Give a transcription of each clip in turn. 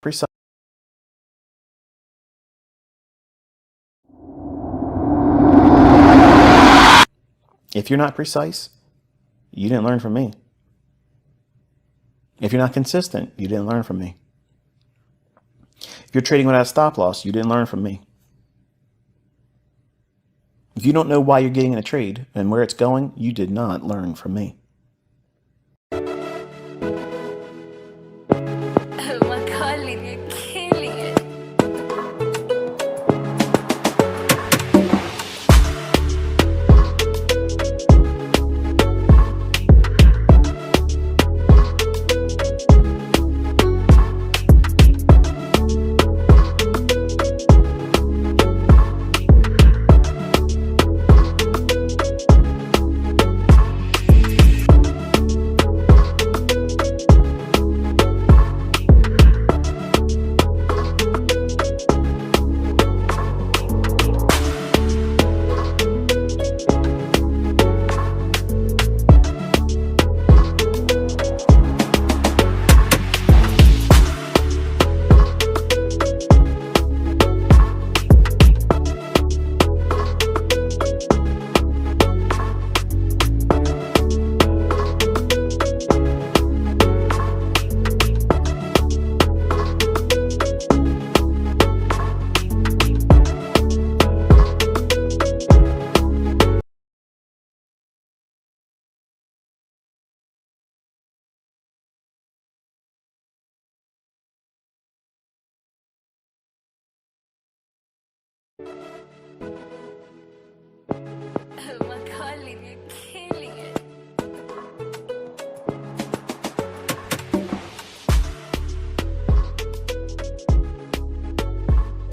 precise. If you're not precise, you didn't learn from me. If you're not consistent, you didn't learn from me. If you're trading without stop loss, you didn't learn from me. If you don't know why you're getting in a trade and where it's going, you did not learn from me.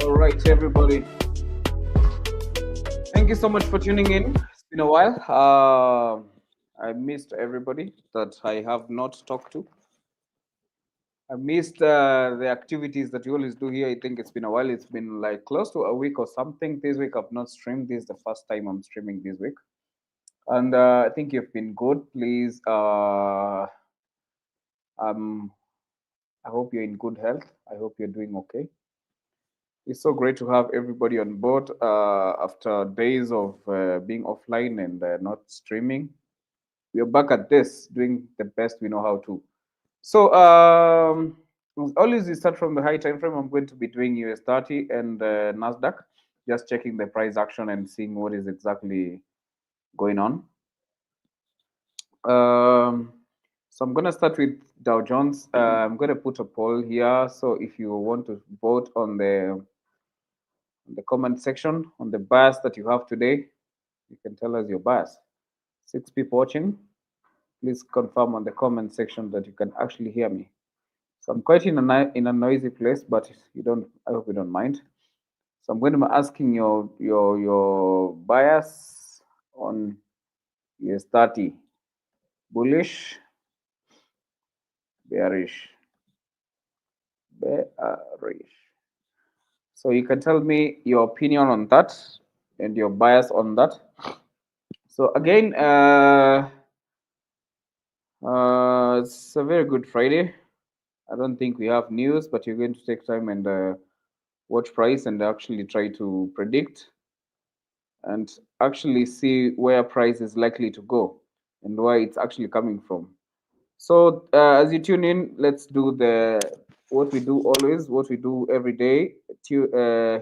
All right, everybody. Thank you so much for tuning in. It's been a while. I missed everybody that I have not talked to. I missed the activities that you always do here. I think it's been a while. It's been like close to a week or something. This week I've not streamed. This is the first time I'm streaming this week. And I think you've been good. Please, I hope you're in good health. I hope you're doing okay. It's so great to have everybody on board after days of being offline and not streaming. We're back at this, doing the best we know how to. So, as always, we start from the high time frame. I'm going to be doing US 30 and Nasdaq, just checking the price action and seeing what is exactly going on. So I'm going to start with Dow Jones. I'm going to put a poll here. So if you want to vote on the comment section on the bias that you have today, you can tell us your bias. 6 people watching. Please confirm on the comment section that you can actually hear me. So I'm quite in a noisy place, but you don't. I hope you don't mind. So I'm going to be asking your bias on US 30. Bullish, bearish, bearish. So you can tell me your opinion on that and your bias on that. So again, it's a very good Friday. I don't think we have news, but you're going to take time and watch price and actually try to predict and actually see where price is likely to go and where it's actually coming from. So as you tune in, let's do what we do always, what we do every day. To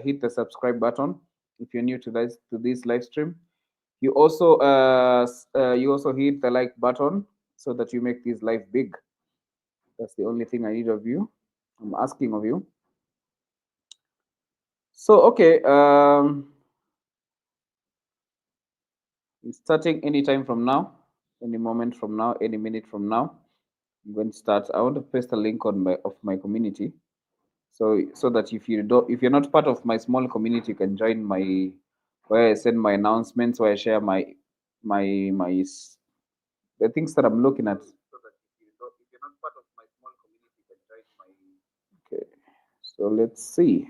hit the subscribe button if you're new to this live stream. You also hit the like button so that you make this live big. That's the only thing I need of you. I'm asking of you. So okay, it's starting anytime from now, any moment from now, any minute from now. I'm going to start. I want to paste a link on my community, so that if you're not part of my small community, you can join my where I send my announcements, where I share my the things that I'm looking at. So that if you're not part of my small community, you can join my. Okay, so let's see.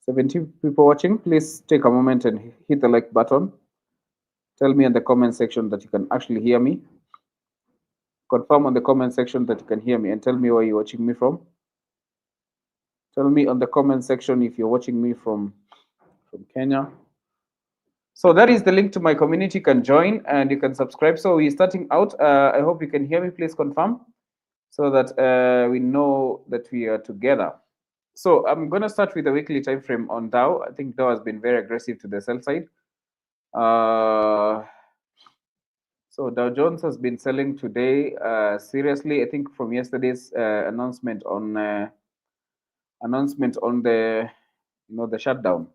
17 people watching. Please take a moment and hit the like button. Tell me in the comment section that you can actually hear me. Confirm on the comment section that you can hear me and tell me where you're watching me from. Tell me on the comment section if you're watching me from Kenya. So that is the link to my community. You can join and you can subscribe. So we're starting out. I hope you can hear me. Please confirm so that we know that we are together. So I'm going to start with the weekly time frame on Dow. I think Dow has been very aggressive to the sell side. So Dow Jones has been selling today seriously. I think from yesterday's announcement on the the shutdown.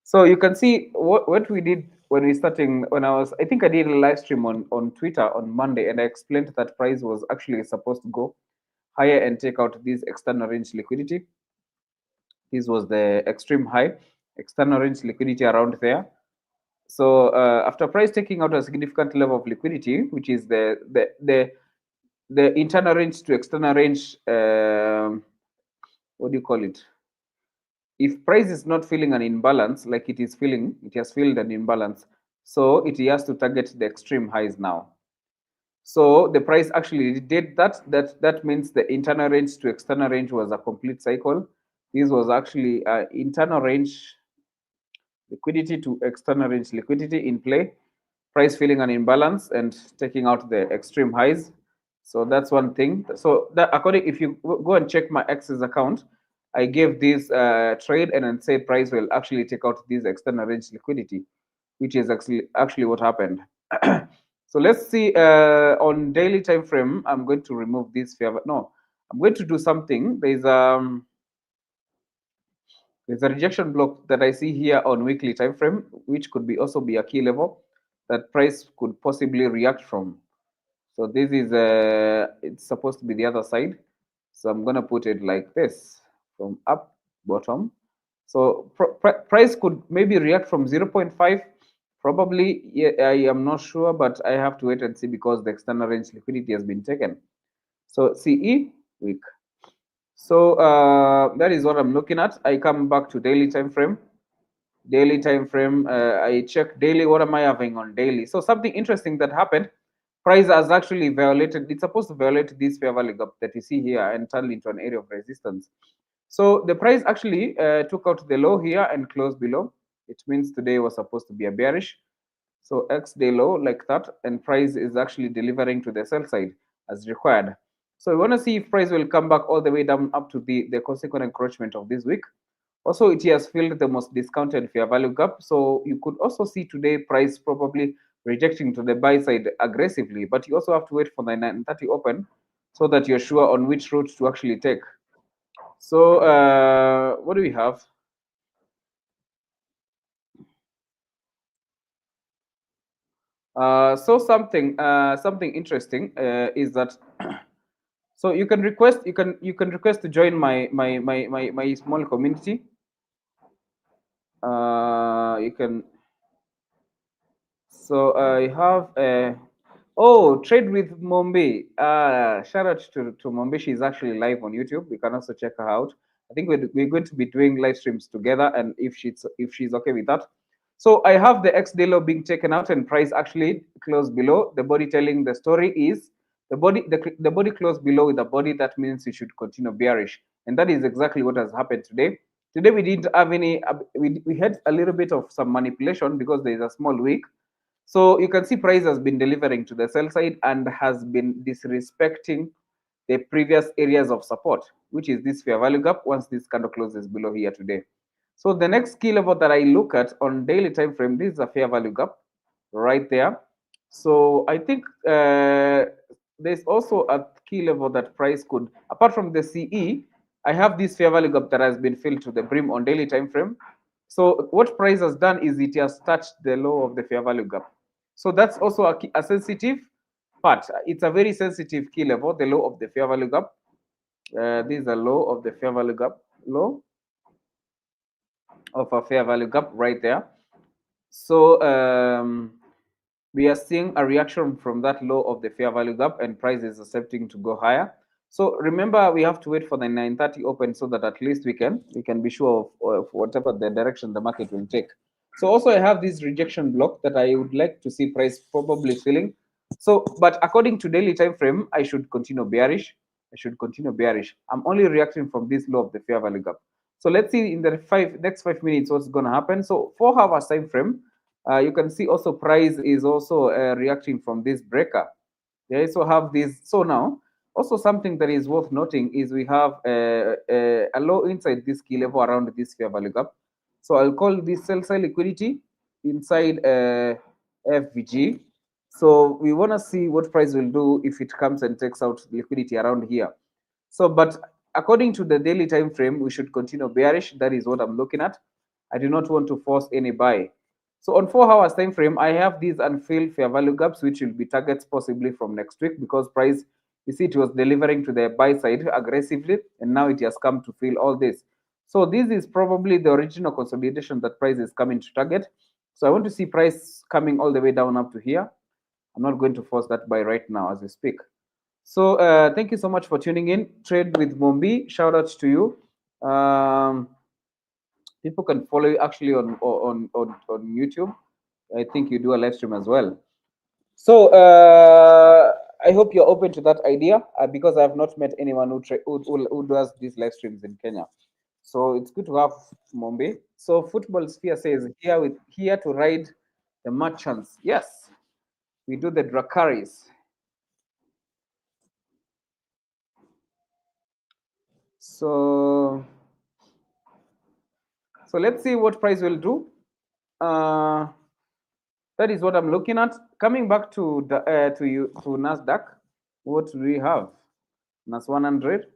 So you can see what we did when I think I did a live stream on Twitter on Monday, and I explained that price was actually supposed to go higher and take out this external range liquidity. This was the extreme high, external range liquidity around there. So after price taking out a significant level of liquidity, which is the internal range to external range, what do you call it? If price is not feeling an imbalance like it has felt an imbalance, so it has to target the extreme highs now. So the price actually did that. That means the internal range to external range was a complete cycle. This was actually internal range liquidity to external range liquidity in play, price feeling an imbalance and taking out the extreme highs. So that's one thing. So that if you go and check my X's account, I gave this trade and then said price will actually take out this external range liquidity, which is actually what happened. So let's see on daily time frame. I'm going to remove this fair. No, I'm going to do something. There's a rejection block that I see here on weekly time frame, which could also be a key level that price could possibly react from. So this is it's supposed to be the other side. So I'm gonna put it like this, from up, bottom. So price could maybe react from 0.5. Probably, yeah, I am not sure, but I have to wait and see because the external range liquidity has been taken. So CE weak. So that is what I'm looking at. I come back to daily time frame. Daily time frame. I check daily. What am I having on daily? So something interesting that happened. Price has actually violated. It's supposed to violate this fair value gap that you see here and turn into an area of resistance. So the price actually took out the low here and closed below. It means today was supposed to be a bearish. So X day low like that, and price is actually delivering to the sell side as required. So we want to see if price will come back all the way down up to the consequent encroachment of this week. Also, it has filled the most discounted fair value gap. So you could also see today price probably rejecting to the buy side aggressively, but you also have to wait for the 930 open so that you're sure on which route to actually take. So what do we have? So something interesting is that so you can request to join my small community. You can. So I have trade with Mombi. Shout out to Mombi. She's actually live on YouTube. You can also check her out. I think we're going to be doing live streams together, and if she's okay with that. So I have the X Delo being taken out and price actually closed below. The body telling the story is the body closed below with the body. That means you should continue bearish, and that is exactly what has happened today. Today we didn't have any. We had a little bit of some manipulation because there is a small wick. So you can see price has been delivering to the sell side and has been disrespecting the previous areas of support, which is this fair value gap once this candle closes below here today. So the next key level that I look at on daily time frame, this is a fair value gap right there. So I think there's also a key level that price could, apart from the CE, I have this fair value gap that has been filled to the brim on daily time frame. So what price has done is it has touched the low of the fair value gap. So that's also a sensitive part. It's a very sensitive key level, the low of the fair value gap. This is a low of the fair value gap, low of a fair value gap right there. So we are seeing a reaction from that low of the fair value gap, and price is accepting to go higher. So remember, we have to wait for the 930 open so that at least we can be sure of whatever the direction the market will take. So also I have this rejection block that I would like to see price probably filling. So, but according to daily time frame, I should continue bearish. I'm only reacting from this low of the fair value gap. So let's see in the next 5 minutes what's going to happen. So 4 hours time frame, you can see also price is also reacting from this breaker. They also have this. So now, also something that is worth noting is we have a low inside this key level around this fair value gap. So I'll call this sell side liquidity inside FVG. So we want to see what price will do if it comes and takes out liquidity around here. So, but according to the daily time frame, we should continue bearish. That is what I'm looking at. I do not want to force any buy. So on 4 hours time frame, I have these unfilled fair value gaps, which will be targets possibly from next week because price, you see, it was delivering to the buy side aggressively, and now it has come to fill all this. So this is probably the original consolidation that price is coming to target. So I want to see price coming all the way down up to here. I'm not going to force that buy right now as we speak. So thank you so much for tuning in. Trade with Mombi. Shout out to you. People can follow you actually on YouTube. I think you do a live stream as well. So I hope you're open to that idea because I have not met anyone who does these live streams in Kenya. So it's good to have Mombi. So Football Sphere says here to ride the merchants. Yes, we do the Dracaris. So let's see what price will do. That is what I'm looking at. Coming back to the to Nasdaq, what do we have? Nas 100.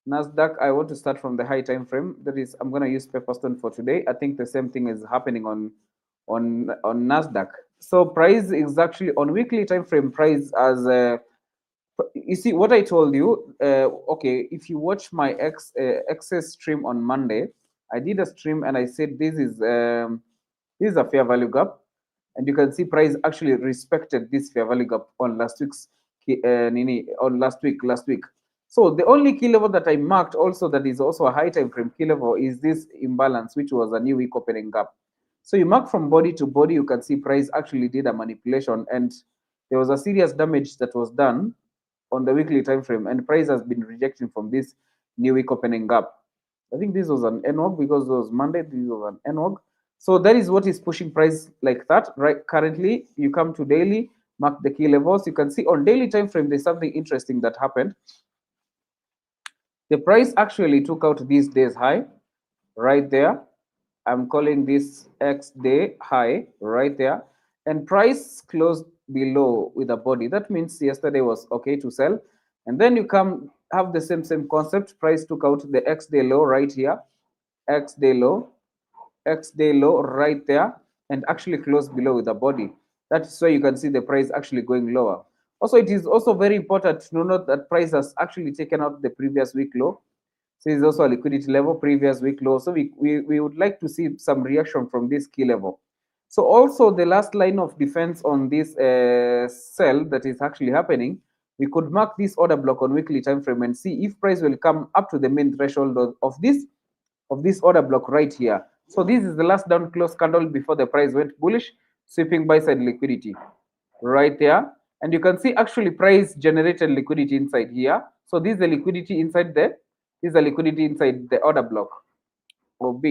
Nasdaq. I want to start from the high time frame. That is, I'm going to use Pepperstone for today. I think the same thing is happening on Nasdaq. So price is actually on weekly time frame. Price as you see what I told you. Okay, if you watch my excess stream on Monday, I did a stream and I said this is a fair value gap, and you can see price actually respected this fair value gap on last week's last week. So the only key level that I marked also that is also a high time frame key level is this imbalance, which was a new week opening gap. So you mark from body to body, you can see price actually did a manipulation, and there was a serious damage that was done on the weekly time frame, and price has been rejecting from this new week opening gap. I think this was an NOG because it was Monday. This was an NOG. So that is what is pushing price like that. Right currently, you come to daily, mark the key levels. You can see on daily time frame there's something interesting that happened. The price actually took out this day's high right there. I'm calling this X day high right there, and price closed below with a body. That means yesterday was okay to sell, and then you come have the same concept. Price took out the X day low right here, X day low, X day low right there, and actually closed below with a body. That's why you can see the price actually going lower. Also, it is also very important to note that price has actually taken out the previous week low. So it's also a liquidity level, previous week low. So we would like to see some reaction from this key level. So also the last line of defense on this sell that is actually happening, we could mark this order block on weekly time frame and see if price will come up to the main threshold of this order block right here. So this is the last down close candle before the price went bullish, sweeping buy side liquidity right there. And you can see actually price generated liquidity inside here. So this is the liquidity inside there. This is the liquidity inside the order block. OB.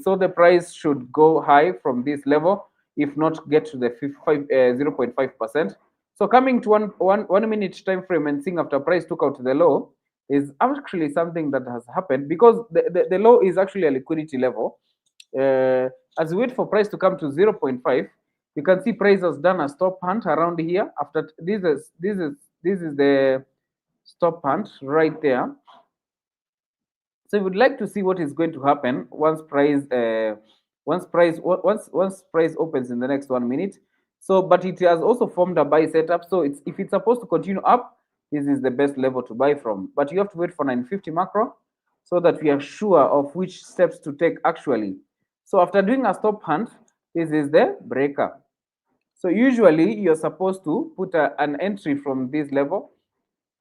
So the price should go high from this level, if not get to the 0.5%. So coming to one minute time frame and seeing after price took out the low is actually something that has happened because the low is actually a liquidity level. As we wait for price to come to 0.5, you can see price has done a stop hunt around here. After this is the stop hunt right there. So we would like to see what is going to happen once price opens in the next 1 minute. So, but it has also formed a buy setup. So if it's supposed to continue up, this is the best level to buy from. But you have to wait for 950 macro so that we are sure of which steps to take actually. So after doing a stop hunt, this is the breaker. So usually you're supposed to put an entry from this level.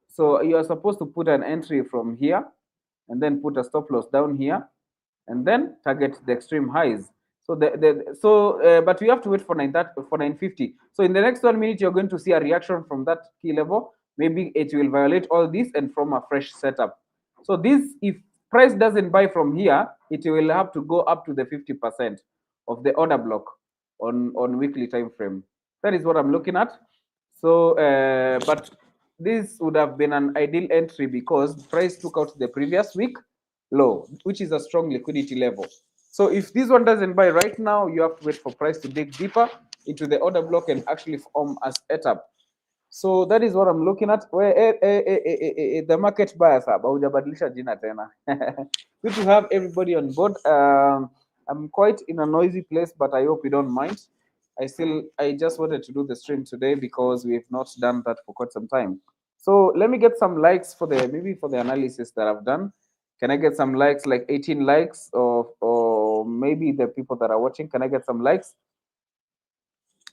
So you are supposed to put an entry from here and then put a stop loss down here and then target the extreme highs. So but you have to wait for 950. So in the next 1 minute, you're going to see a reaction from that key level. Maybe it will violate all this and from a fresh setup. So this, if price doesn't buy from here, it will have to go up to the 50% of the order block on weekly time frame. That is what I'm looking at. So, but this would have been an ideal entry because price took out the previous week low, which is a strong liquidity level. So if this one doesn't buy right now, you have to wait for price to dig deeper into the order block and actually form a setup. So that is what I'm looking at. Where the market buyers haujabadilisha jina tena. Good to have everybody on board. I'm quite in a noisy place, but I hope you don't mind. I just wanted to do the stream today because we've not done that for quite some time. So let me get some likes for the analysis that I've done. Can I get some likes, like 18 likes, or maybe the people that are watching? Can I get some likes?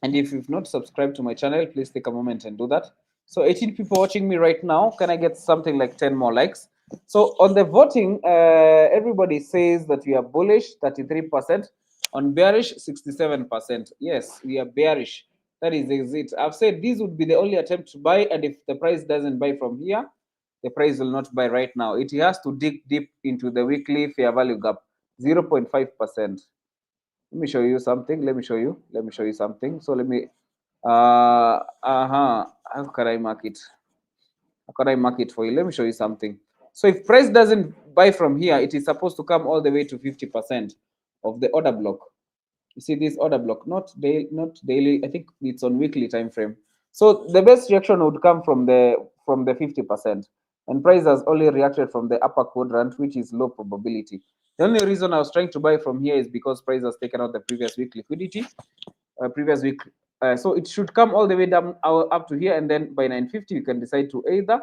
And if you've not subscribed to my channel, please take a moment and do that. So 18 people watching me right now. Can I get something like 10 more likes? So on the voting, everybody says that we are bullish, 33%. On bearish, 67%. Yes, we are bearish. That is it. I've said this would be the only attempt to buy, and if the price doesn't buy from here, the price will not buy right now. It has to dig deep into the weekly fair value gap, 0.5%. Let me show you something. Let me show you something. So let me how can I mark it? How can I mark it for you? Let me show you something. So if price doesn't buy from here, it is supposed to come all the way to 50% of the order block. You see this order block, not daily. I think it's on weekly time frame. So the best reaction would come from the 50%, and price has only reacted from the upper quadrant, which is low probability. The only reason I was trying to buy from here is because price has taken out the previous week liquidity, previous week. So it should come all the way down up to here, and then by 950 you can decide to either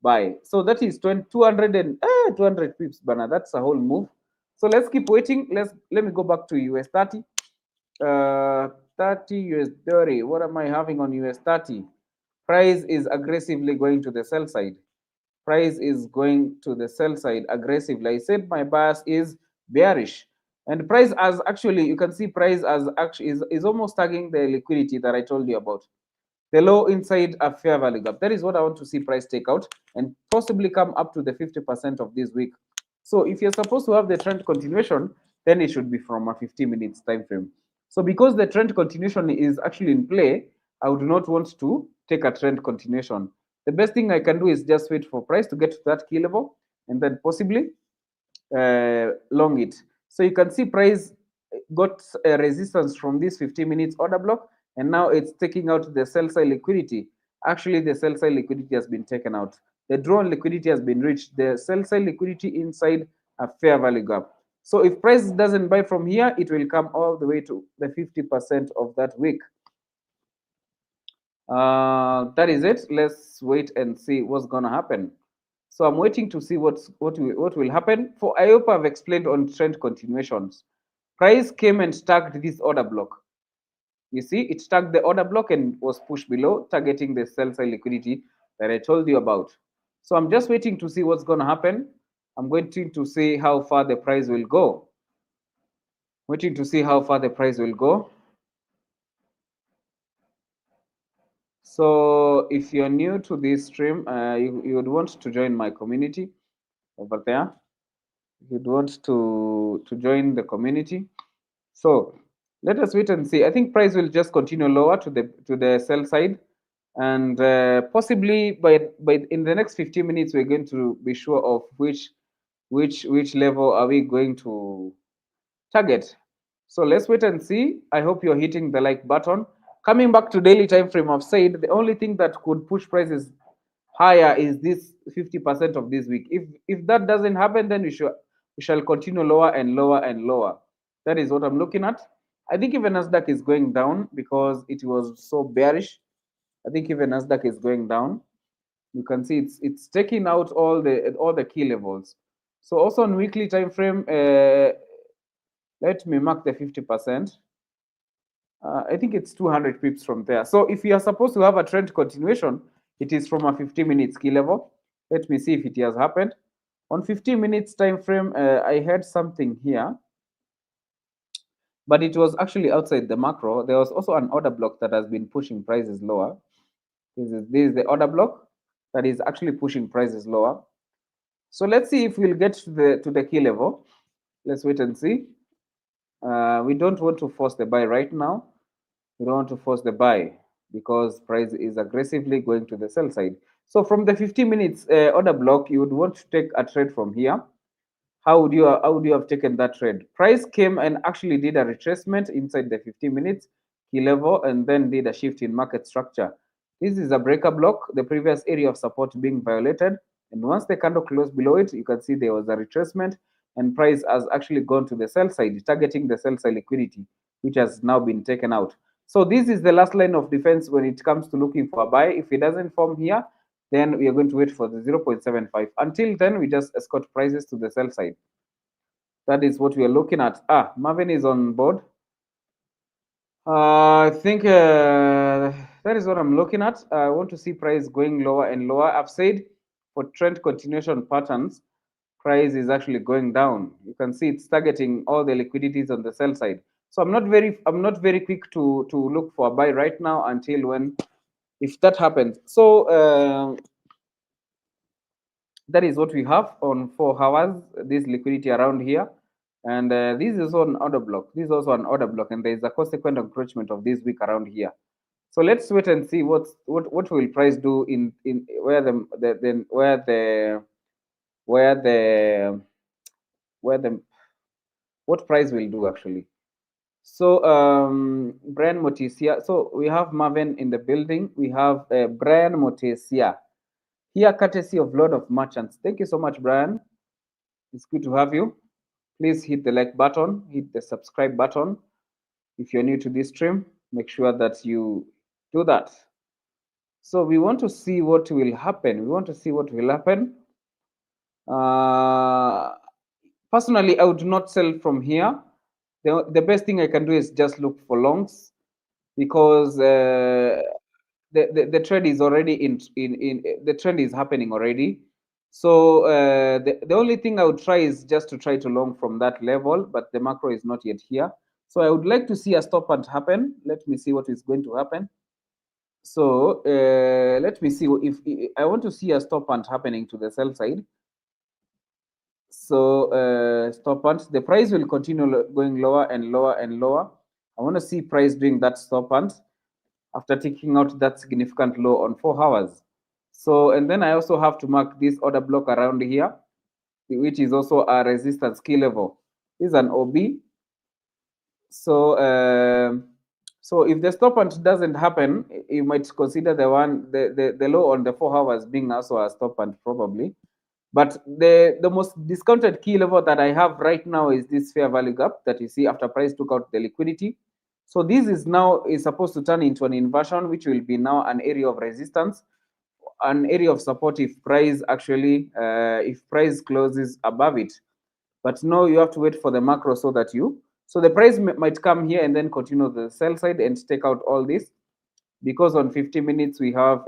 buy. So that is 200 pips, banner. That's a whole move. So let's keep waiting. Let me go back to US 30. 30 US 30. What am I having on US 30? Price is aggressively going to the sell side. Price is going to the sell side aggressively. I said my bias is bearish, and price as actually, you can see price as actually is almost tagging the liquidity that I told you about. The low inside a fair value gap. That is what I want to see price take out and possibly come up to the 50% of this week. So if you're supposed to have the trend continuation, then it should be from a 50 minutes time frame. So because the trend continuation is actually in play, I would not want to take a trend continuation. The best thing I can do is just wait for price to get to that key level and then possibly long it. So you can see price got a resistance from this 50 minutes order block, and now it's taking out the sell side liquidity. Actually, the sell side liquidity has been taken out. The drawn liquidity has been reached. The sell side liquidity inside a fair value gap. So if price doesn't buy from here, it will come all the way to the 50% of that week. That is it. Let's wait and see what's gonna happen. So I'm waiting to see what will happen. For I hope I've explained on trend continuations. Price came and tagged this order block. You see, it tagged the order block and was pushed below, targeting the sell side liquidity that I told you about. So I'm just waiting to see what's gonna happen. I'm waiting to see how far the price will go. Waiting to see how far the price will go. So if you're new to this stream, you would want to join my community over there. You'd want to join the community. So let us wait and see. I think price will just continue lower to the sell side, and possibly by in the next 15 minutes we're going to be sure of which level are we going to target. So let's wait and see. I hope you're hitting the like button. Coming back to daily time frame, I've said the only thing that could push prices higher is this 50% of this week. If that doesn't happen, then we shall continue lower and lower and lower. That is what I'm looking at. I think even Nasdaq is going down because it was so bearish. I think even Nasdaq is going down. You can see it's taking out all the key levels. So also on weekly time frame, let me mark the 50%. I think it's 200 pips from there. So if you are supposed to have a trend continuation, it is from a 50 minutes key level. Let me see if it has happened. On 15 minutes time frame, I had something here, but it was actually outside the macro. There was also an order block that has been pushing prices lower. This is the order block that is actually pushing prices lower. So let's see if we'll get to the key level. Let's wait and see. We don't want to force the buy right now. We don't want to force the buy because price is aggressively going to the sell side. So from the 50 minutes order block, you would want to take a trade from here. How would you have taken that trade? Price came and actually did a retracement inside the 50 minutes key level and then did a shift in market structure. This is a breaker block, the previous area of support being violated. And once the candle closed below it, you can see there was a retracement and price has actually gone to the sell side, targeting the sell side liquidity, which has now been taken out. So this is the last line of defense when it comes to looking for a buy. If it doesn't form here, then we are going to wait for the 0.75. Until then, we just escort prices to the sell side. That is what we are looking at. Marvin is on board. I think that is what I'm looking at. I want to see price going lower and lower. I've said for trend continuation patterns, price is actually going down. You can see it's targeting all the liquidities on the sell side. So I'm not very quick to look for a buy right now until when, if that happens. So that is what we have on 4 hours, this liquidity around here. And this is also an order block. This is also an order block, and there is a consequent encroachment of this week around here. So let's wait and see what will price do in where what price will do actually. So Brian Motesia. So we have Marvin in the building. We have Brian Motesia here, courtesy of Lord of Merchants. Thank you so much, Brian. It's good to have you. Please hit the like button, hit the subscribe button. If you're new to this stream, make sure that you do that. So we want to see what will happen. We want to see what will happen. Personally, I would not sell from here. The best thing I can do is just look for longs because the trend is already in the trend is happening already. So the only thing I would try is just to try to long from that level, but the macro is not yet here. So I would like to see a stop and happen. Let me see what is going to happen. So let me see if I want to see a stop and happening to the sell side. So stop and the price will continue going lower and lower and lower. I want to see price doing that stop and after taking out that significant low on 4 hours. So, and then I also have to mark this order block around here, which is also a resistance key level. This is an OB. So, so if the stop and doesn't happen, you might consider the low on the 4 hours being also a stop and probably. But the most discounted key level that I have right now is this fair value gap that you see after price took out the liquidity. So this is now supposed to turn into an inversion, which will be now an area of resistance, an area of support if price actually if price closes above it. But now you have to wait for the macro so that so the price might come here and then continue the sell side and take out all this, because on 50 minutes we have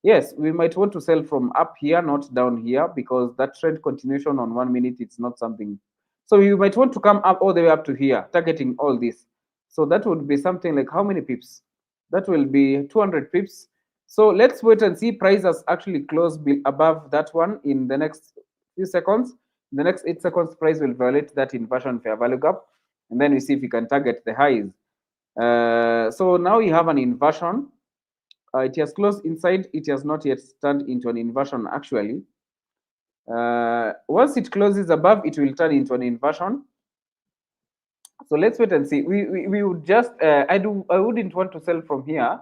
yes, we might want to sell from up here, not down here, because that trend continuation on 1 minute, it's not something. So you might want to come up all the way up to here, targeting all this. So that would be something like how many pips? That will be 200 pips. So let's wait and see. Price has actually closed above that one in the next few seconds. In the next 8 seconds, price will violate that inversion fair value gap. And then we see if we can target the highs. So now you have an inversion. It has closed inside. It has not yet turned into an inversion actually. Once it closes above, it will turn into an inversion. So let's wait and see. We would just I wouldn't want to sell from here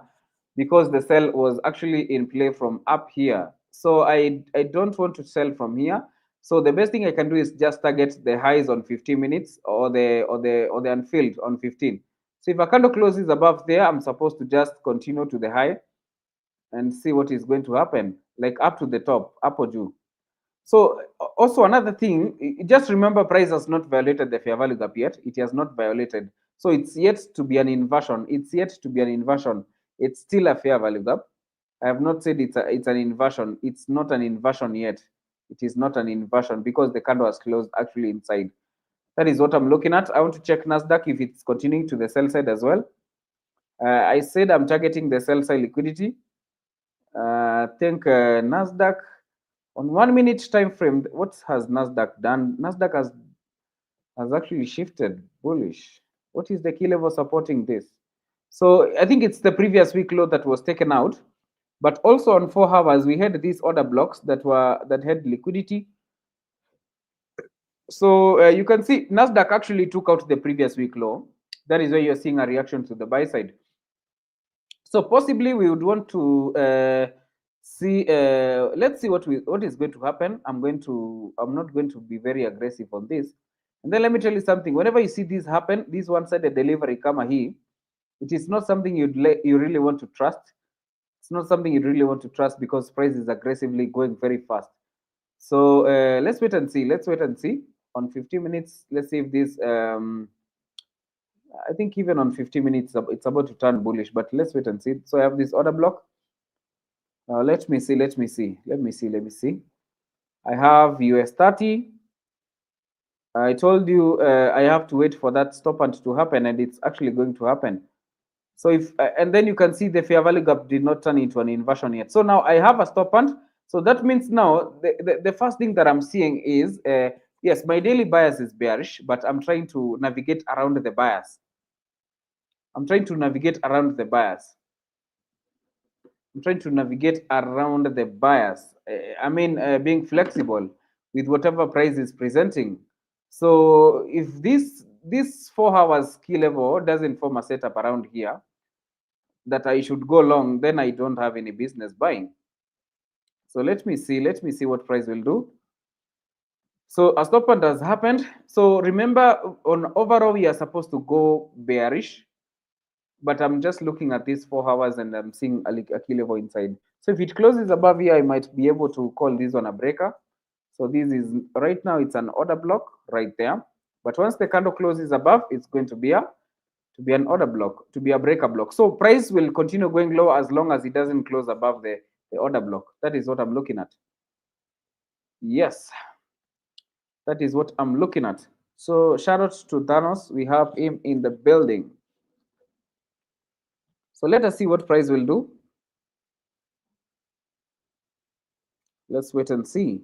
because the sell was actually in play from up here. So I don't want to sell from here. So the best thing I can do is just target the highs on 15 minutes or the unfilled on 15. So if a candle closes above there, I'm supposed to just continue to the high and see what is going to happen, like up to the top, up or due. So also another thing, just remember price has not violated the fair value gap yet. It has not violated. So it's yet to be an inversion. It's yet to be an inversion. It's still a fair value gap. I have not said it's an inversion. It's not an inversion yet. It is not an inversion because the candle has closed actually inside. That is what I'm looking at. I want to check Nasdaq if it's continuing to the sell side as well. I said I'm targeting the sell side liquidity. I think Nasdaq On 1 minute time frame, what has Nasdaq done? Nasdaq has actually shifted bullish. What is the key level supporting this? So I think it's the previous week low that was taken out, but also on 4 hours we had these order blocks that had liquidity. So you can see Nasdaq actually took out the previous week low. That is where you're seeing a reaction to the buy side. So possibly we would want to see. Let's see what is going to happen. I'm not going to be very aggressive on this. And then let me tell you something. Whenever you see this happen, this one-sided delivery come here, it is not something you really want to trust. It's not something you really want to trust because price is aggressively going very fast. So let's wait and see. Let's wait and see on 15 minutes. Let's see if this. I think even on 50 minutes, it's about to turn bullish, but let's wait and see. So I have this order block. Let me see. I have US 30. I told you I have to wait for that stop hunt to happen, and it's actually going to happen. So if and then you can see the fair value gap did not turn into an inversion yet. So now I have a stop hunt. So that means now the first thing that I'm seeing is yes, my daily bias is bearish, but I'm trying to navigate around the bias. I'm trying to navigate around the bias. I'm trying to navigate around the bias. Being flexible with whatever price is presenting. So if this 4 hours key level doesn't form a setup around here that I should go long, then I don't have any business buying. So let me see what price will do. So a stop hunt has happened. So remember, on overall we are supposed to go bearish, but I'm just looking at these 4 hours and I'm seeing a key level inside. So if it closes above here, I might be able to call this one a breaker. So this is right now it's an order block right there. But once the candle closes above, it's going to be an order block, to be a breaker block. So price will continue going low as long as it doesn't close above the order block. That is what I'm looking at. Yes, that is what I'm looking at. So shout out to Thanos. We have him in the building. So let us see what price will do. Let's wait and see.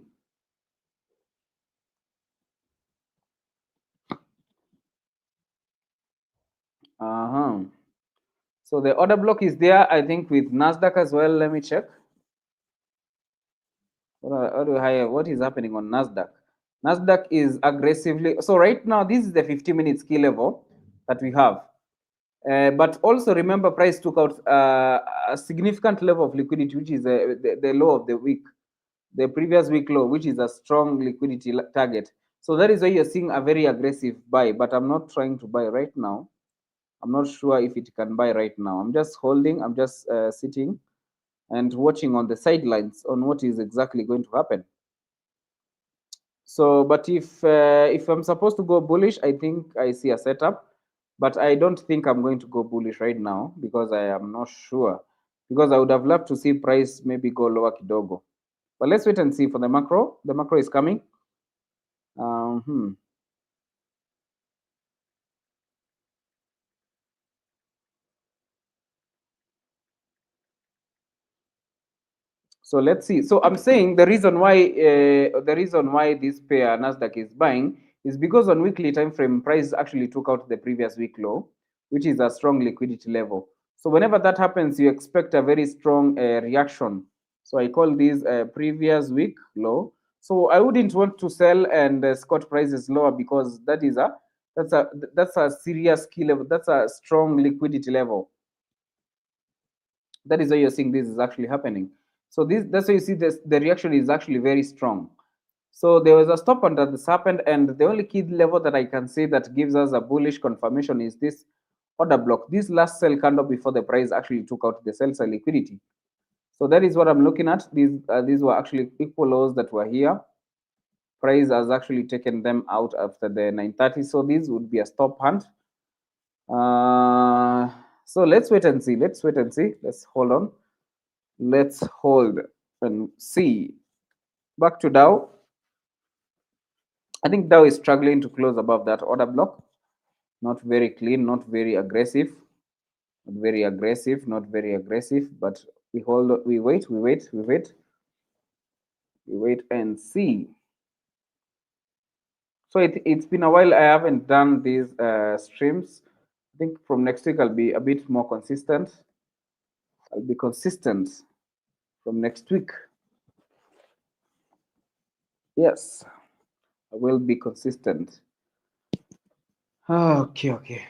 So the order block is there, I think, with Nasdaq as well. Let me check. What is happening on Nasdaq? Nasdaq is aggressively. So right now, this is the 50-minute key level that we have. But also remember, price took out a significant level of liquidity, which is the low of the week, the previous week low, which is a strong liquidity target. So that is why you're seeing a very aggressive buy. But I'm not trying to buy right now. I'm not sure if it can buy right now. I'm just holding. I'm just sitting and watching on the sidelines on what is exactly going to happen. So, but if I'm supposed to go bullish, I think I see a setup, but I don't think I'm going to go bullish right now because I am not sure. Because I would have loved to see price maybe go lower kidogo. But let's wait and see for the macro. The macro is coming. So let's see. So I'm saying the reason why this pair Nasdaq is buying is because on weekly time frame price actually took out the previous week low, which is a strong liquidity level. So whenever that happens, you expect a very strong reaction. So I call this previous week low. So I wouldn't want to sell and scot prices lower because that's a serious key level. That's a strong liquidity level. That is why you're seeing this is actually happening. So that's why you see the reaction is actually very strong. So there was a stop under this happened, and the only key level that I can say that gives us a bullish confirmation is this order block. This last sell candle before the price actually took out the sell side liquidity. So that is what I'm looking at. These were actually equal lows that were here. Price has actually taken them out after the 930. So this would be a stop hunt. So let's wait and see. Let's hold on. Let's hold and see. Back to Dow. I think Dow is struggling to close above that order block. Not very clean, not very aggressive. Not very aggressive, but we hold, we wait. We wait and see. So it's been a while I haven't done these streams. I think from next week I'll be a bit more consistent. I'll be consistent from next week. Yes, I will be consistent. Okay.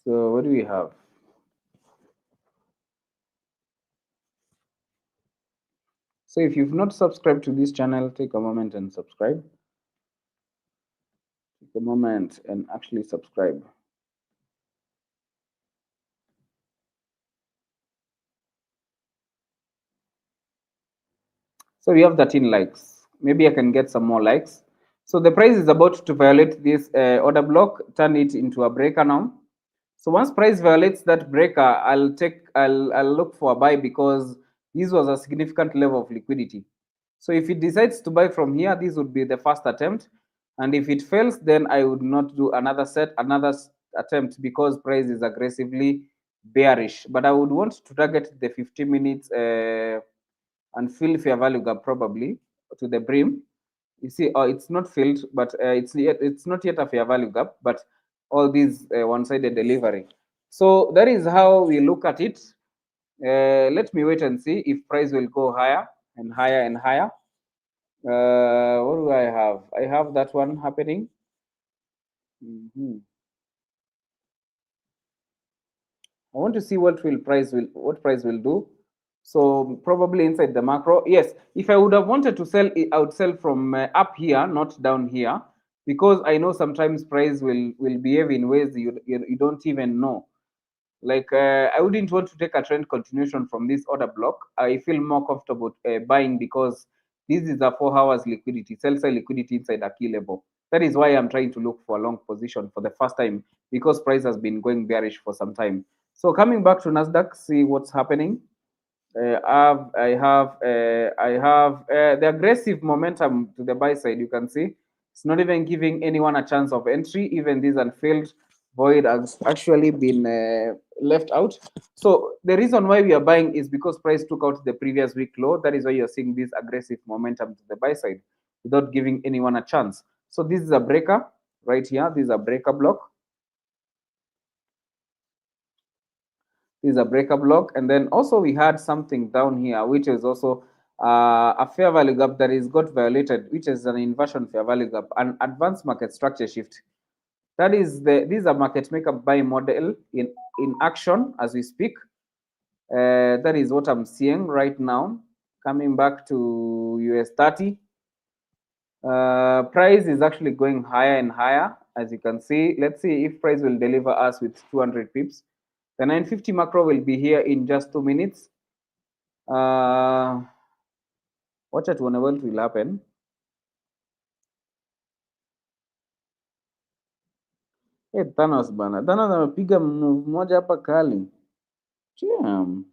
So what do we have? So if you've not subscribed to this channel, take a moment and subscribe. Take a moment and actually subscribe. So we have 13 likes. Maybe I can get some more likes. So the price is about to violate this order block, turn it into a breaker now. So once price violates that breaker, I'll look for a buy because this was a significant level of liquidity. So if it decides to buy from here, this would be the first attempt. And if it fails, then I would not do another attempt because price is aggressively bearish. But I would want to target the 50 minutes and fill fair value gap probably to the brim. You see, it's not filled, but it's not yet a fair value gap, but all these one-sided delivery. So that is how we look at it. Let me wait and see if price will go higher and higher and higher. What do I have? I have that one happening. I want to see what price will do. So probably inside the macro. Yes, if I would have wanted to sell, I would sell from up here, not down here, because I know sometimes price will behave in ways you don't even know. Like I wouldn't want to take a trend continuation from this order block. I feel more comfortable buying because this is a 4 hours liquidity, sell side liquidity inside a key level. That is why I'm trying to look for a long position for the first time because price has been going bearish for some time. So coming back to Nasdaq, see what's happening. I have the aggressive momentum to the buy side. You can see it's not even giving anyone a chance of entry. Even this unfilled void has actually been left out. So the reason why we are buying is because price took out the previous week low. That is why you're seeing this aggressive momentum to the buy side without giving anyone a chance. So this is a breaker right here. This is a breaker block. This is a breaker block. And then also we had something down here, which is also a fair value gap that is got violated, which is an inversion fair value gap, an advanced market structure shift. That is this is a market maker buy model in action as we speak. That is what I'm seeing right now. Coming back to US 30. Price is actually going higher and higher, as you can see. Let's see if price will deliver us with 200 pips. The 950 macro will be here in just 2 minutes. Wacha tuone what will happen. Thanos bana, Thanos amepiga move moja hapa kali. Damn.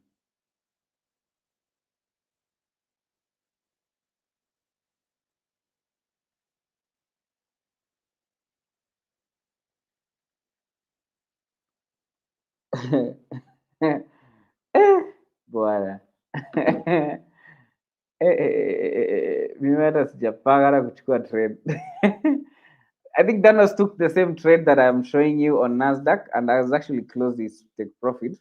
Bwana. Mimi hata sijapanga hata kuchukua trade. I think Thanos took the same trade that I'm showing you on Nasdaq, and I was actually closed his take profit.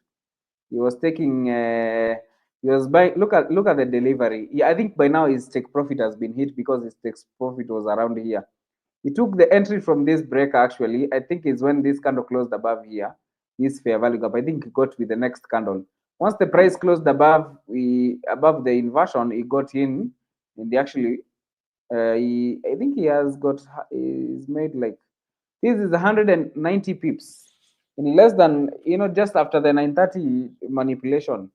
He was taking. He was buying. Look at the delivery. Yeah, I think by now his take profit has been hit because his take profit was around here. He took the entry from this breaker actually. I think is when this candle closed above here. This fair value gap. I think he got with the next candle. Once the price closed above the inversion, he got in, and he actually I think he has got he's made like this is 190 pips in less than just after the 930 manipulation.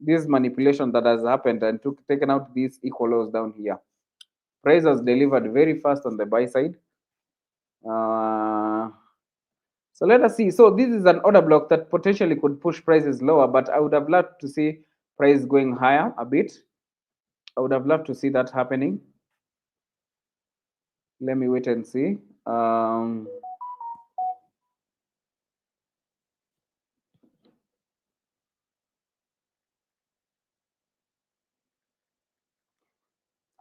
This manipulation that has happened and taken out these equal lows down here. Price has delivered very fast on the buy side. So let us see. So this is an order block that potentially could push prices lower, but I would have loved to see price going higher a bit. I would have loved to see that happening. Let me wait and see.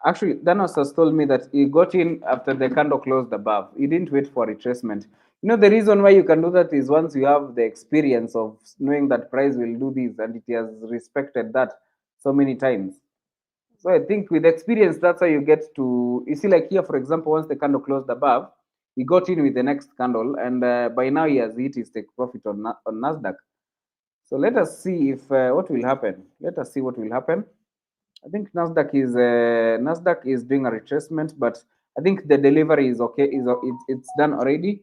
Actually, Danos has told me that he got in after the candle closed above. He didn't wait for retracement. You know, the reason why you can do that is once you have the experience of knowing that price will do this and it has respected that so many times. So I think with experience, that's how you get to, you see, like here, for example, once the candle closed above, he got in with the next candle, and by now he has hit his take profit on Nasdaq. So let us see if what will happen. Let us see what will happen. I think Nasdaq is doing a retracement, but I think the delivery is okay. It's done already.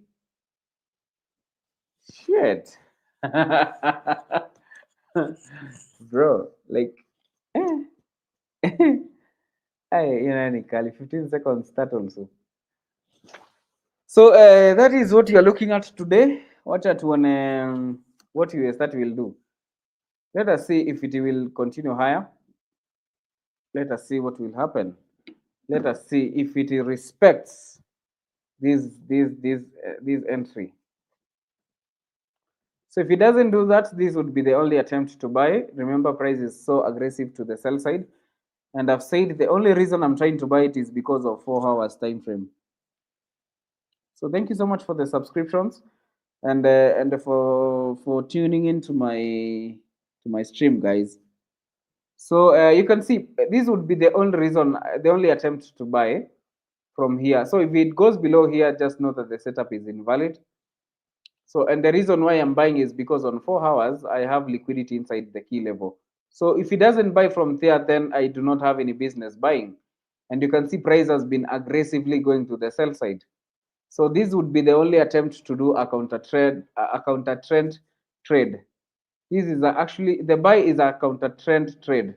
Shit, bro. Like, Nikali, 15 seconds start also. So that is what you are looking at today. Watch out when what that will do. Let us see if it will continue higher. Let us see what will happen. Let us see if it respects this entry. So if it doesn't do that, this would be the only attempt to buy. Remember, price is so aggressive to the sell side. And I've said the only reason I'm trying to buy it is because of 4 hours time frame. So thank you so much for the subscriptions and for tuning into my stream, guys. So you can see this would be the only reason, the only attempt to buy from here. So if it goes below here, just know that the setup is invalid. So, and the reason why I'm buying is because on 4 hours, I have liquidity inside the key level. So if it doesn't buy from there, then I do not have any business buying. And you can see price has been aggressively going to the sell side. So this would be the only attempt to do a counter trend trade. This is actually, the buy is a counter trend trade.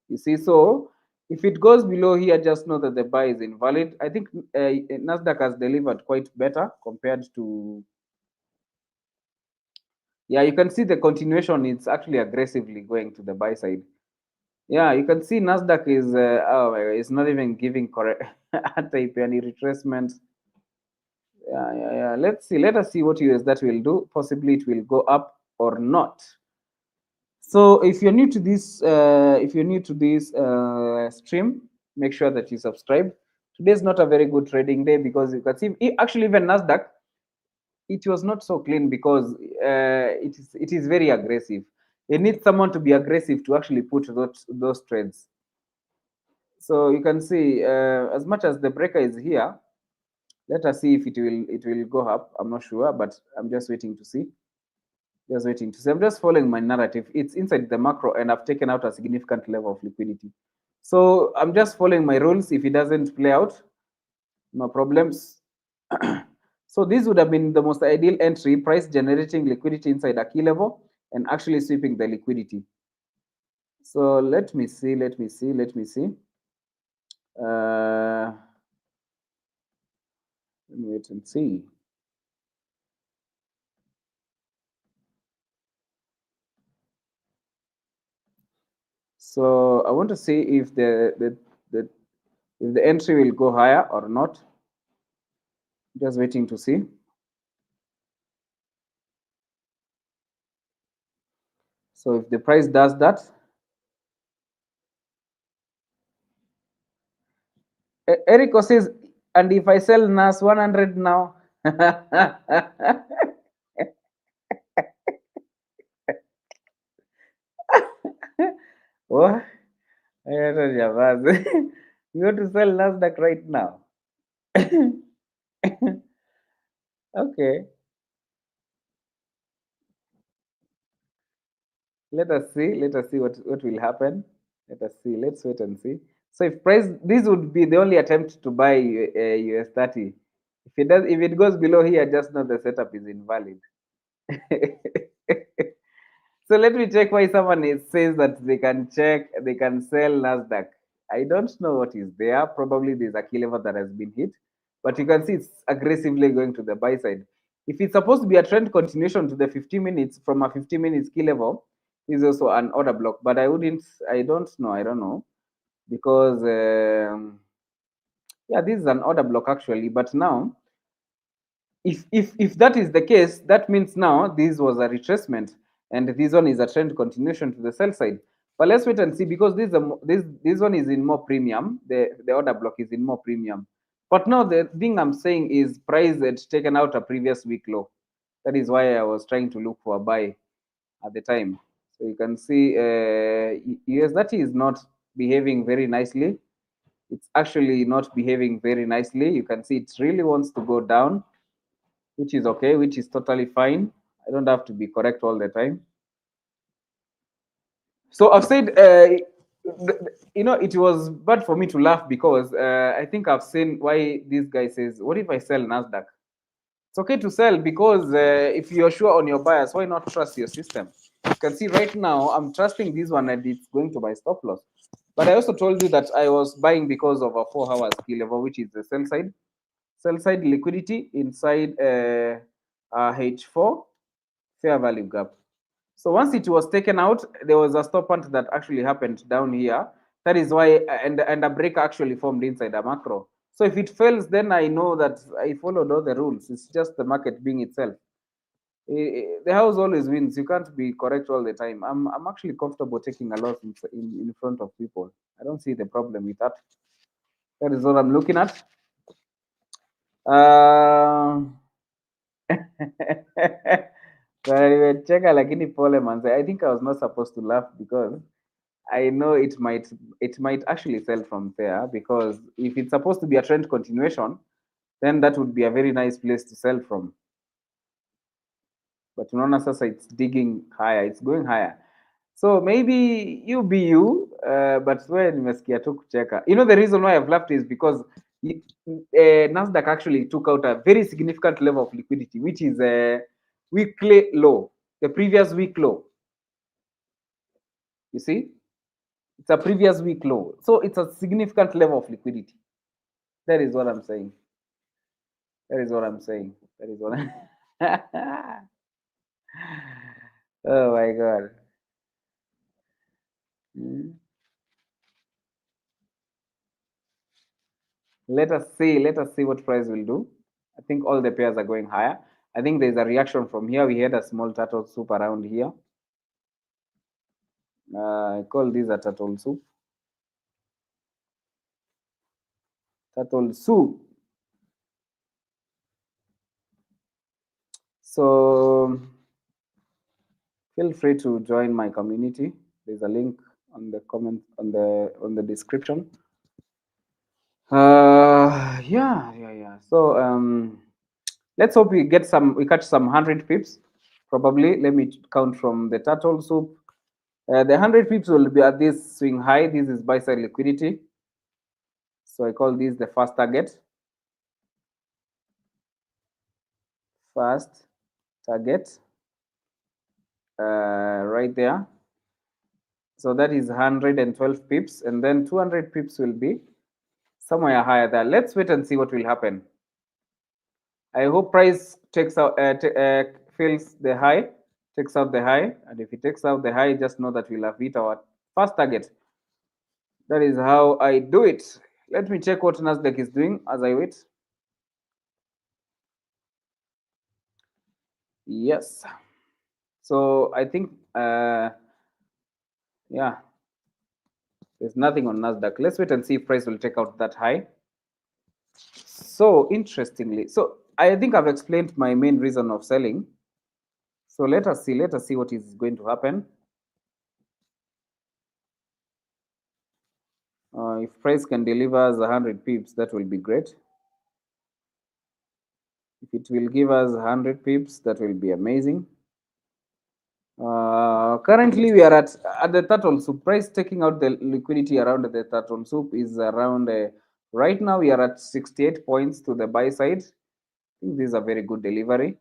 You see, so if it goes below here, just know that the buy is invalid. I think Nasdaq has delivered quite better compared to, yeah, you can see the continuation. It's actually aggressively going to the buy side. Yeah, you can see Nasdaq is it's not even giving correct any retracement. Yeah. Let's see. Let us see what US that will do. Possibly it will go up or not. So if you're new to this, stream, make sure that you subscribe. Today is not a very good trading day because you can see actually even Nasdaq, it was not so clean because it is very aggressive. You need someone to be aggressive to actually put those trades. So you can see as much as the breaker is here, let us see if it will go up. I'm not sure, but I'm just waiting to see. Just waiting to see. I'm just following my narrative. It's inside the macro, and I've taken out a significant level of liquidity. So I'm just following my rules. If it doesn't play out, no problems. So this would have been the most ideal entry, price generating liquidity inside a key level and actually sweeping the liquidity. So let me see. Let me wait and see. So I want to see if the entry will go higher or not. Just waiting to see. So if the price does that, Erico says, and if I sell NAS 100 now, what? You want to sell Nasdaq right now? Okay. Let us see. Let us see what will happen. Let us see. Let's wait and see. So if price, this would be the only attempt to buy US 30. If it goes below here, just know the setup is invalid. So let me check why someone says that they can sell Nasdaq. I don't know what is there. Probably there's a key level that has been hit, but you can see it's aggressively going to the buy side. If it's supposed to be a trend continuation to the 50 minutes from a 50 minutes key level, is also an order block. But I don't know because yeah, this is an order block actually. But now, if that is the case, that means now this was a retracement and this one is a trend continuation to the sell side. But let's wait and see, because this one is in more premium. The order block is in more premium. But now the thing I'm saying is price had taken out a previous week low. That is why I was trying to look for a buy at the time. So you can see USD is not behaving very nicely. It's actually not behaving very nicely. You can see it really wants to go down, which is okay, which is totally fine. I don't have to be correct all the time. So I've said, it was bad for me to laugh, because I think I've seen why this guy says, what if I sell Nasdaq? It's okay to sell, because if you're sure on your bias, why not trust your system? You can see right now, I'm trusting this one and it's going to my stop loss. But I also told you that I was buying because of a 4 hours key level, which is the sell side liquidity inside H4 fair value gap. So once it was taken out, there was a stop point that actually happened down here. That is why, and a break actually formed inside a macro. So if it fails, then I know that I followed all the rules. It's just the market being itself. The house always wins. You can't be correct all the time. I'm actually comfortable taking a loss in front of people. I don't see the problem with that. That is what I'm looking at. Nimecheka lakini pole manze. I think I was not supposed to laugh, because I know it might actually sell from there, because if it's supposed to be a trend continuation, then that would be a very nice place to sell from. But unaona sasa it's digging higher, it's going higher. So maybe you be you, but wewe nimesikia tu kucheka. You know, the reason why I've laughed is because Nasdaq actually took out a very significant level of liquidity, which is a weekly low, the previous week low. You see, it's a previous week low, so it's a significant level of liquidity. That is what I'm saying. That is what I'm saying. That is what I'm... Oh my god. Let us see what price will do. I think all the pairs are going higher. I think there's a reaction from here. We had a small turtle soup around here. I call this a turtle soup. Turtle soup. So feel free to join my community. There's a link on the comment on the description. Yeah. So let's hope we catch some 100 pips. Probably. Let me count from the turtle soup. The 100 pips will be at this swing high. This is buy side liquidity. So I call this the first target. First target. Right there. So that is 112 pips, and then 200 pips will be somewhere higher there. Let's wait and see what will happen. I hope price takes out fills the high, takes out the high, and if it takes out the high, just know that we'll have hit our first target. That is how I do it. Let me check what Nasdaq is doing as I wait. Yes. So I think yeah, there's nothing on Nasdaq. Let's wait and see if price will take out that high. So interestingly, so I think I've explained my main reason of selling. So let us see what is going to happen. If price can deliver us 100 pips, that will be great. If it will give us 100 pips, that will be amazing. Currently, we are at the turtle soup. Price taking out the liquidity around the turtle soup is around, right now we are at 68 points to the buy side. I think this is a very good delivery.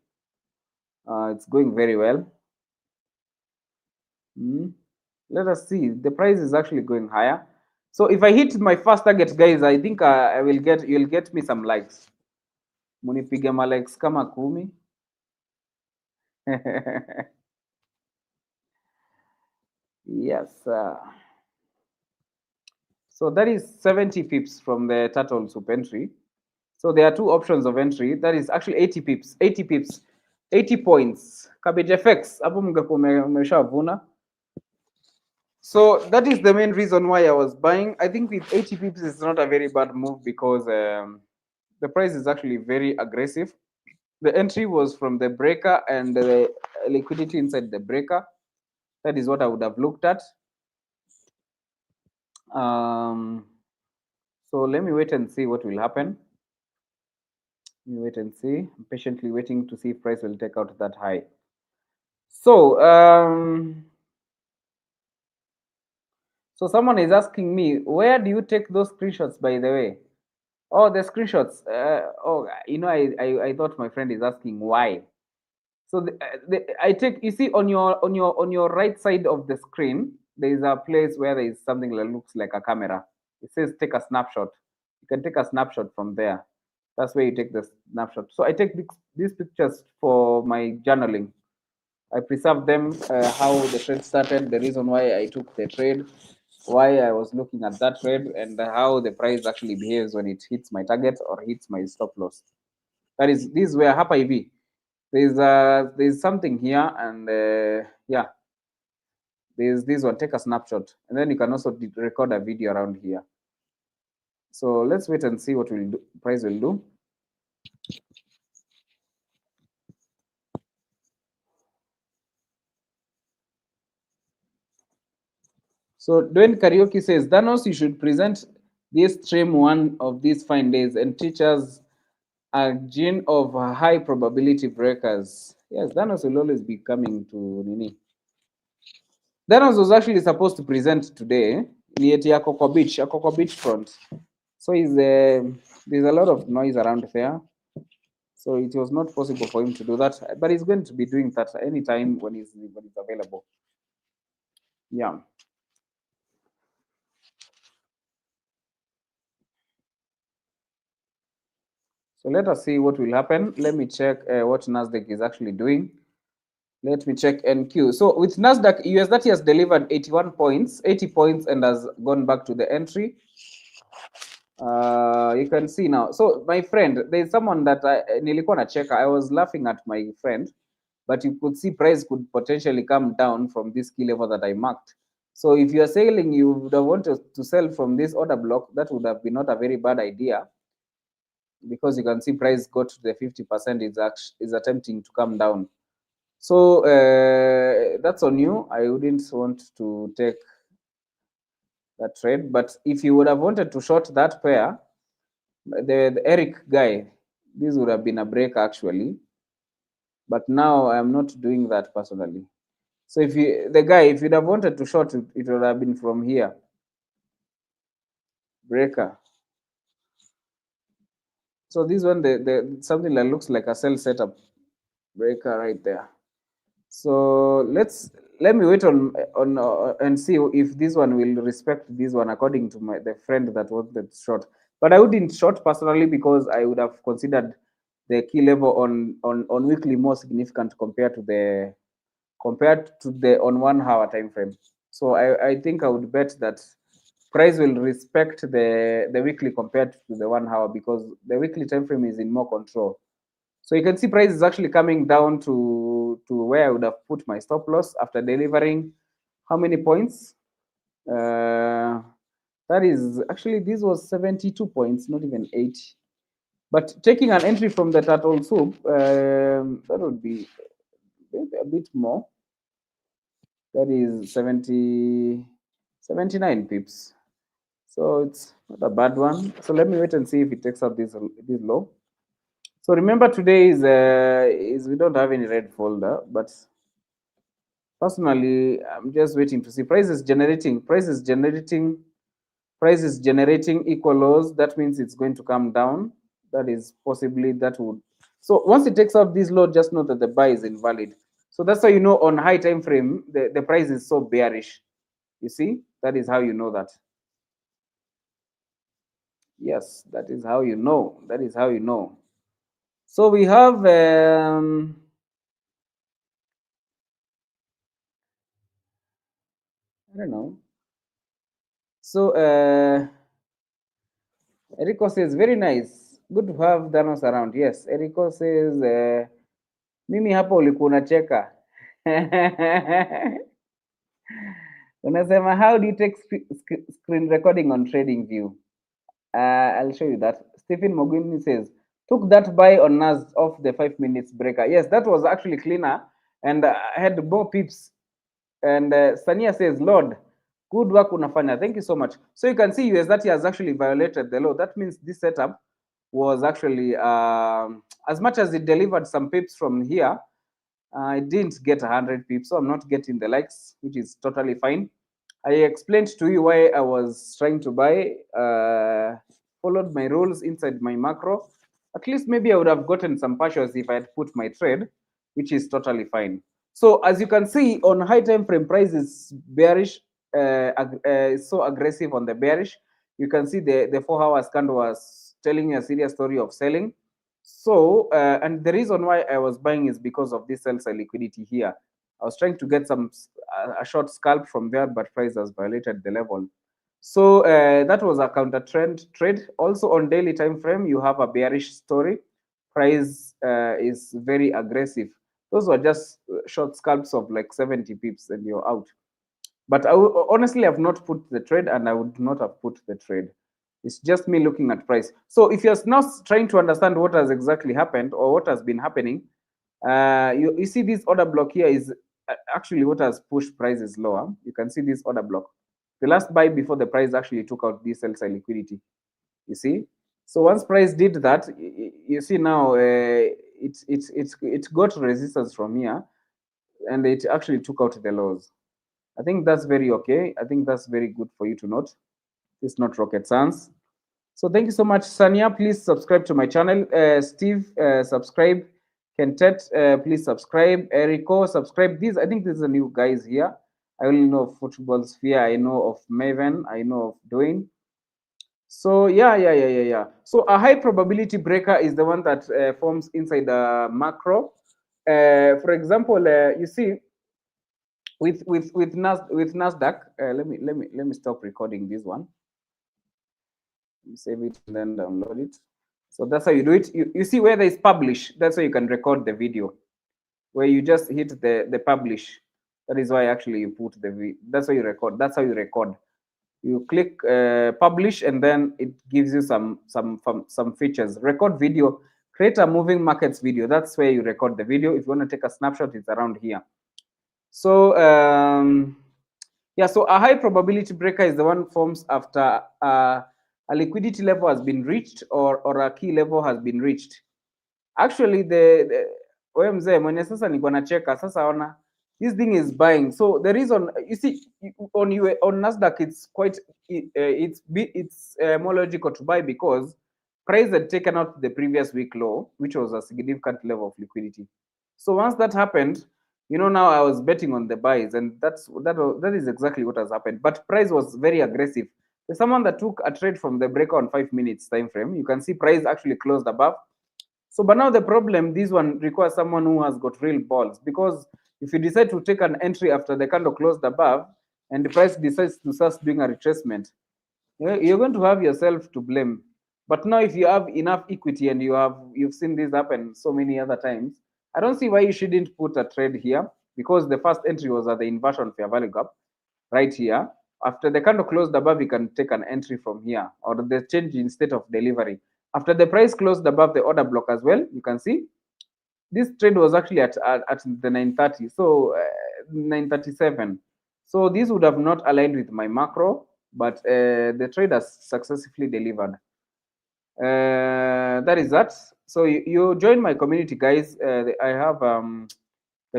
It's going very well. Let us see. The price is actually going higher. So if I hit my first target, guys, I think you'll get me some likes. Munipige ma likes kama 10. Yes. So that is 70 pips from the turtle soup entry. So there are two options of entry. That is actually 80 pips. 80 pips. 80 points. Cabbage FX. Hapo mngekuwa umeshavuna. So that is the main reason why I was buying. I think with 80 pips it's not a very bad move because the price is actually very aggressive. The entry was from the breaker and the liquidity inside the breaker. That is what I would have looked at. So let me wait and see what will happen. Let me wait and see. I'm patiently waiting to see if price will take out that high. So so someone is asking me, where do you take those screenshots, by the way? Oh, the screenshots. I thought my friend is asking why. So I take, you see on your right side of the screen, there is a place where there is something that looks like a camera. It says take a snapshot. You can take a snapshot from there. That's where you take the snapshot. So I take these pictures for my journaling. I preserve them, how the trade started, the reason why I took the trade, why I was looking at that trade, and how the price actually behaves when it hits my target or hits my stop loss. That is, these were Hapa EV. There's something here, and yeah, there's this one. Take a snapshot, and then you can also record a video around here. So let's wait and see what will do, price will do. So Dwayne Karaoke says, Thanos, you should present this stream one of these fine days and teach us a gene of high probability breakers. Yes, Thanos will always be coming to Nini. Thanos was actually supposed to present today near Akoko Beach front. So there's a lot of noise around there. So it was not possible for him to do that. But he's going to be doing that anytime when he's available. Yeah. So let us see what will happen. Let me check what Nasdaq is actually doing. Let me check NQ. So with Nasdaq, USDT has delivered 81 points, 80 points, and has gone back to the entry. You can see now. So my friend, there's someone that nilikuwa na checker. I was laughing at my friend, but you could see price could potentially come down from this key level that I marked. So if you are selling, you would have wanted to sell from this order block. That would have been not a very bad idea, because you can see price got to the 50%, is attempting to come down. So that's on you. I wouldn't want to take that trade, but if you would have wanted to short that pair, the Eric guy, this would have been a break actually, but now I'm not doing that personally. So if you'd have wanted to short it, it would have been from here, breaker. So this one, the something that looks like a sell setup, breaker right there. So let me wait on and see if this one will respect this one according to the friend that wanted short. But I wouldn't short personally, because I would have considered the key level on weekly more significant compared to the on 1 hour time frame. So I think I would bet that price will respect the weekly compared to the 1 hour, because the weekly time frame is in more control. So you can see price is actually coming down to where I would have put my stop loss after delivering how many points? That is actually, this was 72 points, not even 80. But taking an entry from the turtle soup, that would be a bit more. That is 79 pips. So it's not a bad one. So let me wait and see if it takes up this low. So remember, today is we don't have any red folder, but personally, I'm just waiting to see price is generating equal lows. That means it's going to come down. That is possibly that would. So once it takes up this low, just know that the buy is invalid. So that's how you know on high time frame the price is so bearish. You see, that is how you know that. Yes, that is how you know. That is how you know. So we have I don't know. So Erico says, very nice. Good to have Thanos around. Yes, Erico says, mimi hapa ulikuwa unacheka. Unasema, how do you take screen recording on trading view? I'll show you that. Stephen Mogini says, took that buy on Nas off the 5 minutes breaker. Yes, that was actually cleaner and had more pips. And Sania says, Lord, good work unafanya. Thank you so much. So you can see USDT has actually violated the law. That means this setup was actually, as much as it delivered some pips from here, I didn't get 100 pips, so I'm not getting the likes, which is totally fine. I explained to you why I was trying to buy, followed my rules inside my macro. At least maybe I would have gotten some partials if I had put my trade, which is totally fine. So as you can see, on high time frame, price is bearish, so aggressive on the bearish. You can see the 4 hours candle was telling a serious story of selling. So, and the reason why I was buying is because of this sell-side liquidity here. I was trying to get a short scalp from there, but price has violated the level. So that was a counter trend trade. Also on daily time frame, you have a bearish story. Price is very aggressive. Those were just short scalps of like 70 pips and you're out. But honestly, I've not put the trade and I would not have put the trade. It's just me looking at price. So if you're now trying to understand what has exactly happened or what has been happening, you see this order block here is actually what has pushed prices lower. You can see this order block. The last buy before the price actually took out this sell side liquidity. You see? So once price did that, you see now it got resistance from here and it actually took out the lows. I think that's very okay. I think that's very good for you to note. It's not rocket science. So thank you so much, Sania. Please subscribe to my channel. Steve, subscribe. Kentet, please subscribe. Erico, subscribe. I think these are new guys here. I only know of Football Sphere. I know of Maven. I know of Dwayne. So yeah. So a high probability breaker is the one that forms inside the macro. For example, you see with Nasdaq. Let me stop recording this one. Save it and then download it. So that's how you do it. You see where there is publish, that's how you can record the video. Where you just hit the publish. That is why actually you put that's how you record. That's how you record. You click publish and then it gives you some features. Record video, create a moving markets video. That's where you record the video. If you want to take a snapshot, it's around here. So yeah, so a high probability breaker is the one forms after a liquidity level has been reached or a key level has been reached. Actually, wewe mzee mwenye sasa niko na cheka sasa, ona this thing is buying. So the reason you see on Nasdaq, it's quite it's more logical to buy because price had taken out the previous week low, which was a significant level of liquidity. So once that happened, you know, now I was betting on the buys, and that is exactly what has happened. But price was very aggressive. There's someone that took a trade from the breaker on 5 minutes time frame. You can see price actually closed above. So, but now the problem, this one requires someone who has got real balls, because if you decide to take an entry after the candle closed above and the price decides to start doing a retracement, you're going to have yourself to blame. But now if you have enough equity and you've seen this happen so many other times, I don't see why you shouldn't put a trade here, because the first entry was at the inversion fair value gap right here. After the candle closed above, you can take an entry from here, or the change in state of delivery. After the price closed above the order block as well, you can see this trade was actually at the 930, so 937. So this would have not aligned with my macro, but the trade has successfully delivered. That is that. So you join my community, guys. I have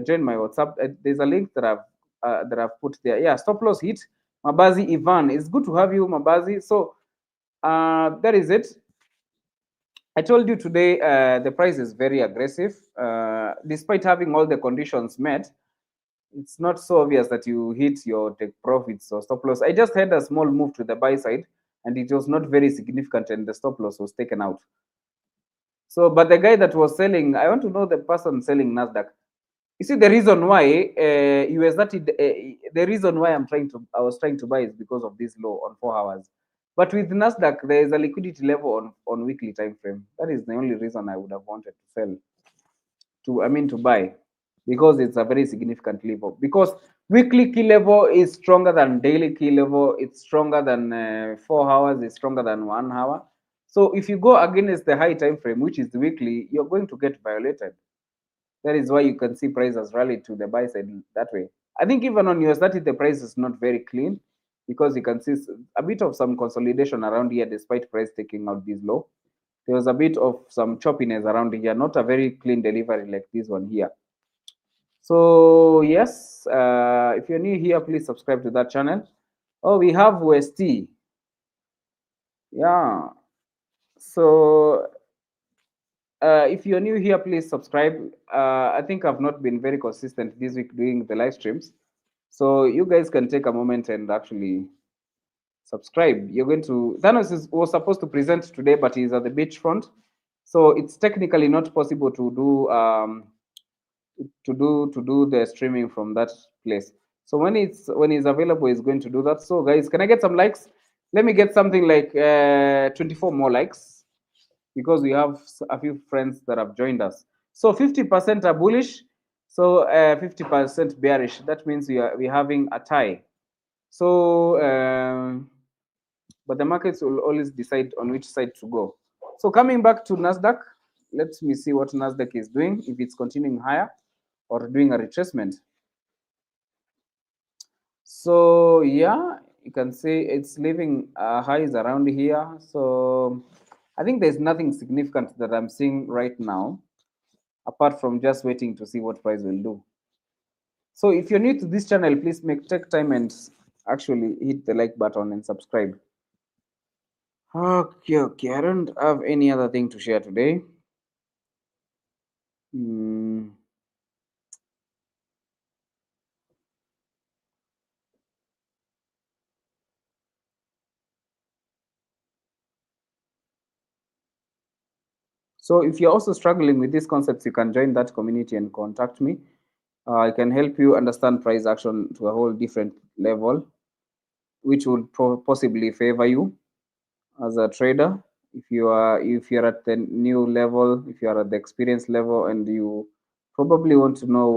join my WhatsApp. There's a link that I've put there. Yeah, stop loss hit. Mabazi Ivan, it's good to have you, Mabazi. So that is it. I told you today the price is very aggressive. Despite having all the conditions met, it's not so obvious that you hit your take profits or stop loss. I just had a small move to the buy side, and it was not very significant, and the stop loss was taken out. So, but the guy that was selling, I want to know the person selling Nasdaq. You see, the reason why the reason why I was trying to buy is because of this low on 4 hours. But with Nasdaq, there is a liquidity level on weekly time frame. That is the only reason I would have wanted to sell, to buy, because it's a very significant level. Because Weekly key level is stronger than daily key level. It's stronger than 4 hours. It's stronger than 1 hour. So if you go against the high time frame, which is the weekly, you're going to get violated. That is why you can see prices rally to the buy side that way. I think even on US30, the price is not very clean because you can see a bit of some consolidation around here despite price taking out this low. There was a bit of some choppiness around here, not a very clean delivery like this one here. So yes, if you're new here, please subscribe to that channel. Oh, we have UST. Yeah. So if you're new here, please subscribe. I think I've not been very consistent this week doing the live streams. So you guys can take a moment and actually subscribe. You're going to Thanos was supposed to present today, but he's at the beachfront. So it's technically not possible to do the streaming from that place. So when he's available, he's going to do that. So guys, can I get some likes? Let me get something like 24 more likes because we have a few friends that have joined us. So 50% are bullish, so 50% bearish. That means we're having a tie. So but the markets will always decide on which side to go. So coming back to Nasdaq, let me see what Nasdaq is doing, if it's continuing higher or doing a retracement. So yeah, you can see it's leaving highs around here. So I think there's nothing significant that I'm seeing right now, apart from just waiting to see what price will do. So if you're new to this channel, please take time and actually hit the like button and subscribe. Okay, I don't have any other thing to share today. So if you're also struggling with these concepts, you can join that community and contact me. I can help you understand price action to a whole different level, which would possibly favor you as a trader. If you're at the new level, if you're at the experience level, and you probably want to know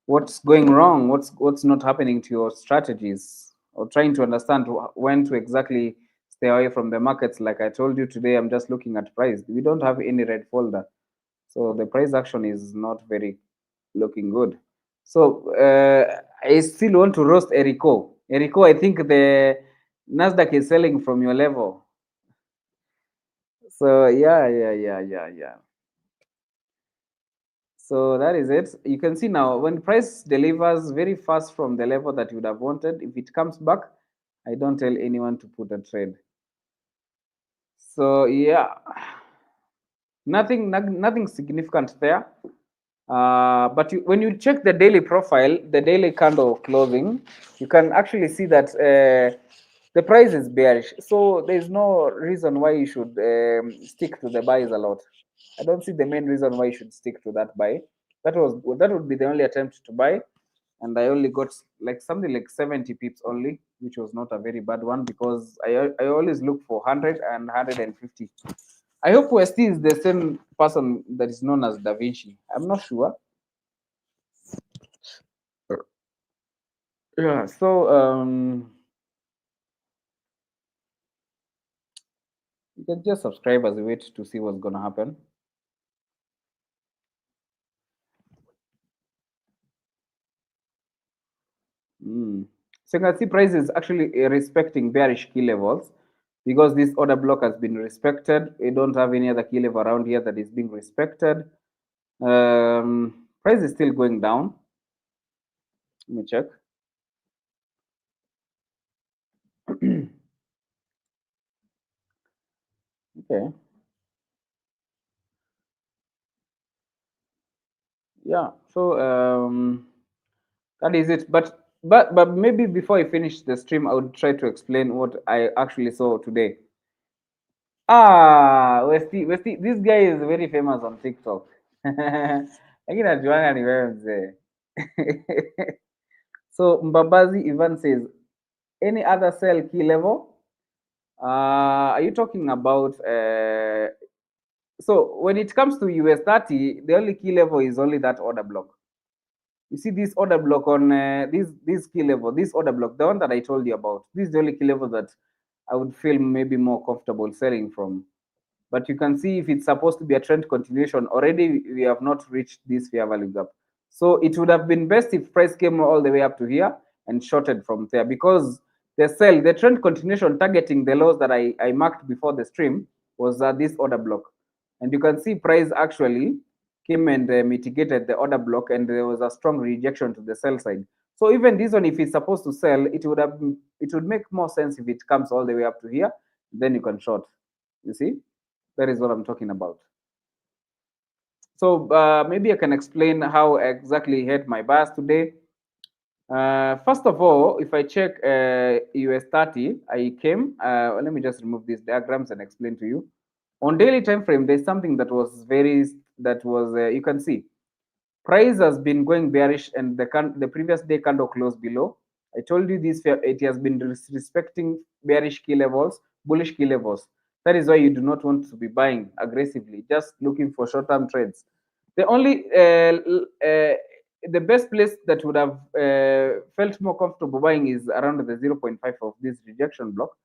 what's going wrong, what's not happening to your strategies, or trying to understand when to exactly stay away from the markets. Like I told you today, I'm just looking at price. We don't have any red folder, so the price action is not very looking good. So I still want to roast Erico. Erico, I think the Nasdaq is selling from your level. So yeah. So that is it. You can see now when price delivers very fast from the level that you would have wanted, if it comes back, I don't tell anyone to put a trade. So yeah, nothing significant there. But when you check the daily profile, the daily candle closing, you can actually see that the price is bearish. So there's no reason why you should stick to the buys a lot. I don't see the main reason why you should stick to that buy. That would be the only attempt to buy, and I only got like something like 70 pips only, which was not a very bad one because I always look for 100 and 150. I hope West is the same person that is known as Da Vinci. I'm not sure. Yeah, so you can just subscribe as a wait to see what's gonna happen. So you can see price is actually respecting bearish key levels because this order block has been respected. We don't have any other key level around here that is being respected. Price is still going down. Let me check. Okay. Yeah. So that is it. But maybe before I finish the stream, I would try to explain what I actually saw today. Westy, this guy is very famous on TikTok. Lakini najuanga ni wewe mzee. So Mbabazi Ivan says, any other sell key level? Are you talking about so when it comes to US30, the only key level is only that order block. You see this order block on this key level, this order block, the one that I told you about. This is the only key level that I would feel maybe more comfortable selling from. But you can see if it's supposed to be a trend continuation, already we have not reached this fair value gap. So it would have been best if price came all the way up to here and shorted from there, because the trend continuation targeting the lows that I marked before the stream was this order block. And you can see price actually came and mitigated the order block, and there was a strong rejection to the sell side. So even this one, if it's supposed to sell, it would make more sense if it comes all the way up to here, then you can short. You see, that is what I'm talking about. So maybe I can explain how exactly hit my buyers today. First of all, if I check US 30, I came. Let me just remove these diagrams and explain to you. On daily time frame, there's something that was you can see price has been going bearish, and the previous day candle closed below. I told you this, it has been respecting bearish key levels, bullish key levels. That is why you do not want to be buying aggressively, just looking for short-term trades. The only the best place that would have felt more comfortable buying is around the 0.5 of this rejection block,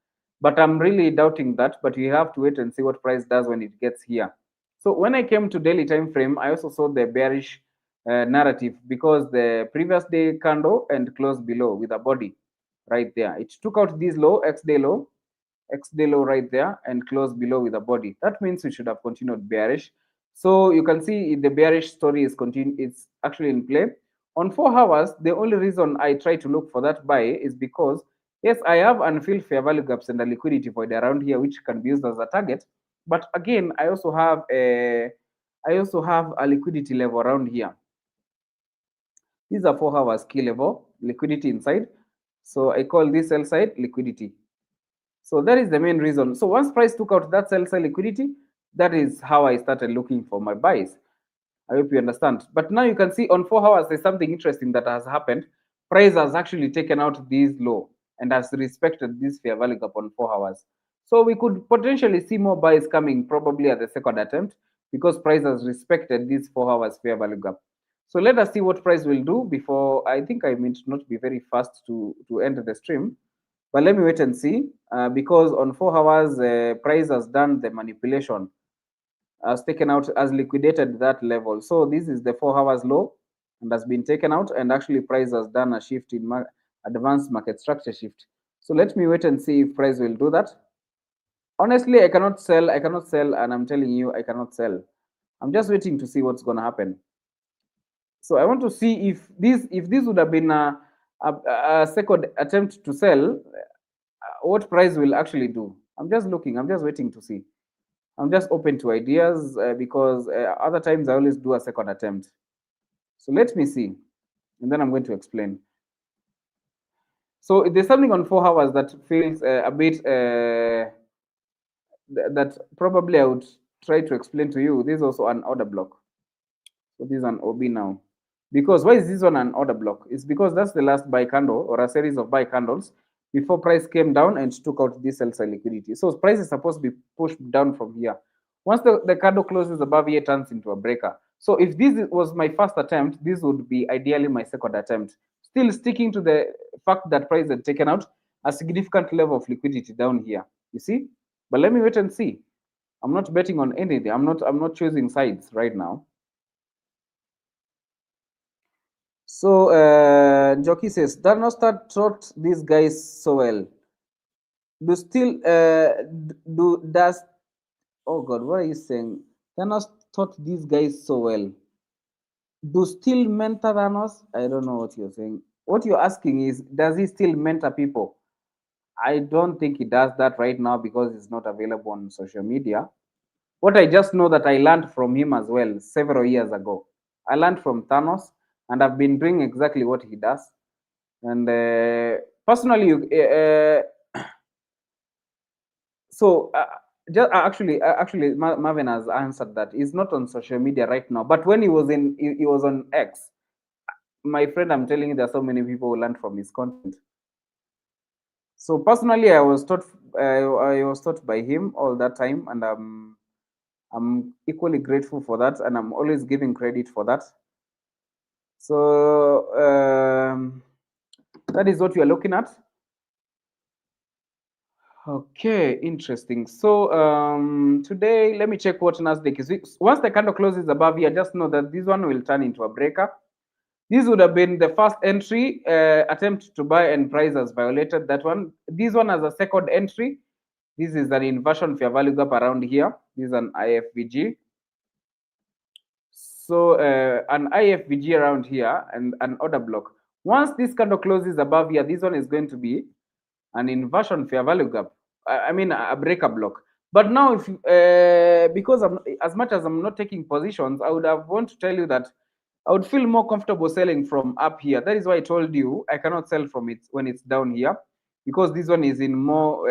but I'm really doubting that. But you have to wait and see what price does when it gets here. So when I came to daily time frame, I also saw the bearish narrative, because the previous day candle and closed below with a body right there. It took out this low, X day low right there, and closed below with a body. That means we should have continued bearish. So you can see the bearish story is it's actually in play. On 4 hours, the only reason I try to look for that buy is because, yes, I have unfilled fair value gaps and a liquidity void around here, which can be used as a target. But again, I also have a liquidity level around here. These are 4 hours key level liquidity inside. So I call this sell side liquidity. So that is the main reason. So once price took out that sell side liquidity, that is how I started looking for my buys. I hope you understand. But now you can see on 4 hours, there's something interesting that has happened. Price has actually taken out this low and has respected this fair value gap on 4 hours. So we could potentially see more buys coming probably at the second attempt, because price has respected this 4 hours fair value gap. So let us see what price will do before. I think I meant not be very fast to end the stream, but let me wait and see, because on 4 hours, price has done the manipulation, has taken out, has liquidated that level. So this is the 4 hours low and has been taken out, and actually price has done a shift in advanced market structure shift. So let me wait and see if price will do that. Honestly, I cannot sell, and I'm telling you, I cannot sell. I'm just waiting to see what's going to happen. So I want to see if this would have been a second attempt to sell, what price will actually do. I'm just looking, I'm just waiting to see. I'm just open to ideas, because other times I always do a second attempt. So let me see, and then I'm going to explain. So there's something on 4 hours that feels a bit that probably I would try to explain to you. This is also an order block. So this is an OB now. Because why is this one an order block? It's because that's the last buy candle, or a series of buy candles, before price came down and took out this sell side liquidity. So price is supposed to be pushed down from here. Once the candle closes above here, turns into a breaker. So if this was my first attempt, this would be ideally my second attempt. Still sticking to the fact that price had taken out a significant level of liquidity down here. You see? But let me wait and see. I'm not betting on anything. I'm not choosing sides right now. So Jockey says, Darnostar taught these guys so well. Does oh god, what are you saying? Thanos taught these guys so well. Do still mentor Thanos? I don't know what you're saying. What you're asking is, does he still mentor people? I don't think he does that right now, because it's not available on social media. What I just know that I learned from him as well several years ago. I learned from Thanos, and I've been doing exactly what he does. And personally, so actually, Marvin has answered that. He's not on social media right now, but when he was on X. My friend, I'm telling you, there are so many people who learned from his content. So personally, I was taught by him all that time, and I'm equally grateful for that, and I'm always giving credit for that. So that is what we are looking at. Okay, interesting. So today, let me check what Nasdaq is. Once the candle closes above here, just know that this one will turn into a breaker. This would have been the first entry attempt to buy, and price has violated that one. This one has a second entry. This is an inversion fair value gap around here. This is an IFVG. So an IFVG around here and an order block. Once this candle closes above here, this one is going to be an inversion fair value gap. I mean a breaker block. But now, if because as much as I'm not taking positions, I would have want to tell you that I would feel more comfortable selling from up here. That is why I told you I cannot sell from it when it's down here, because this one is in more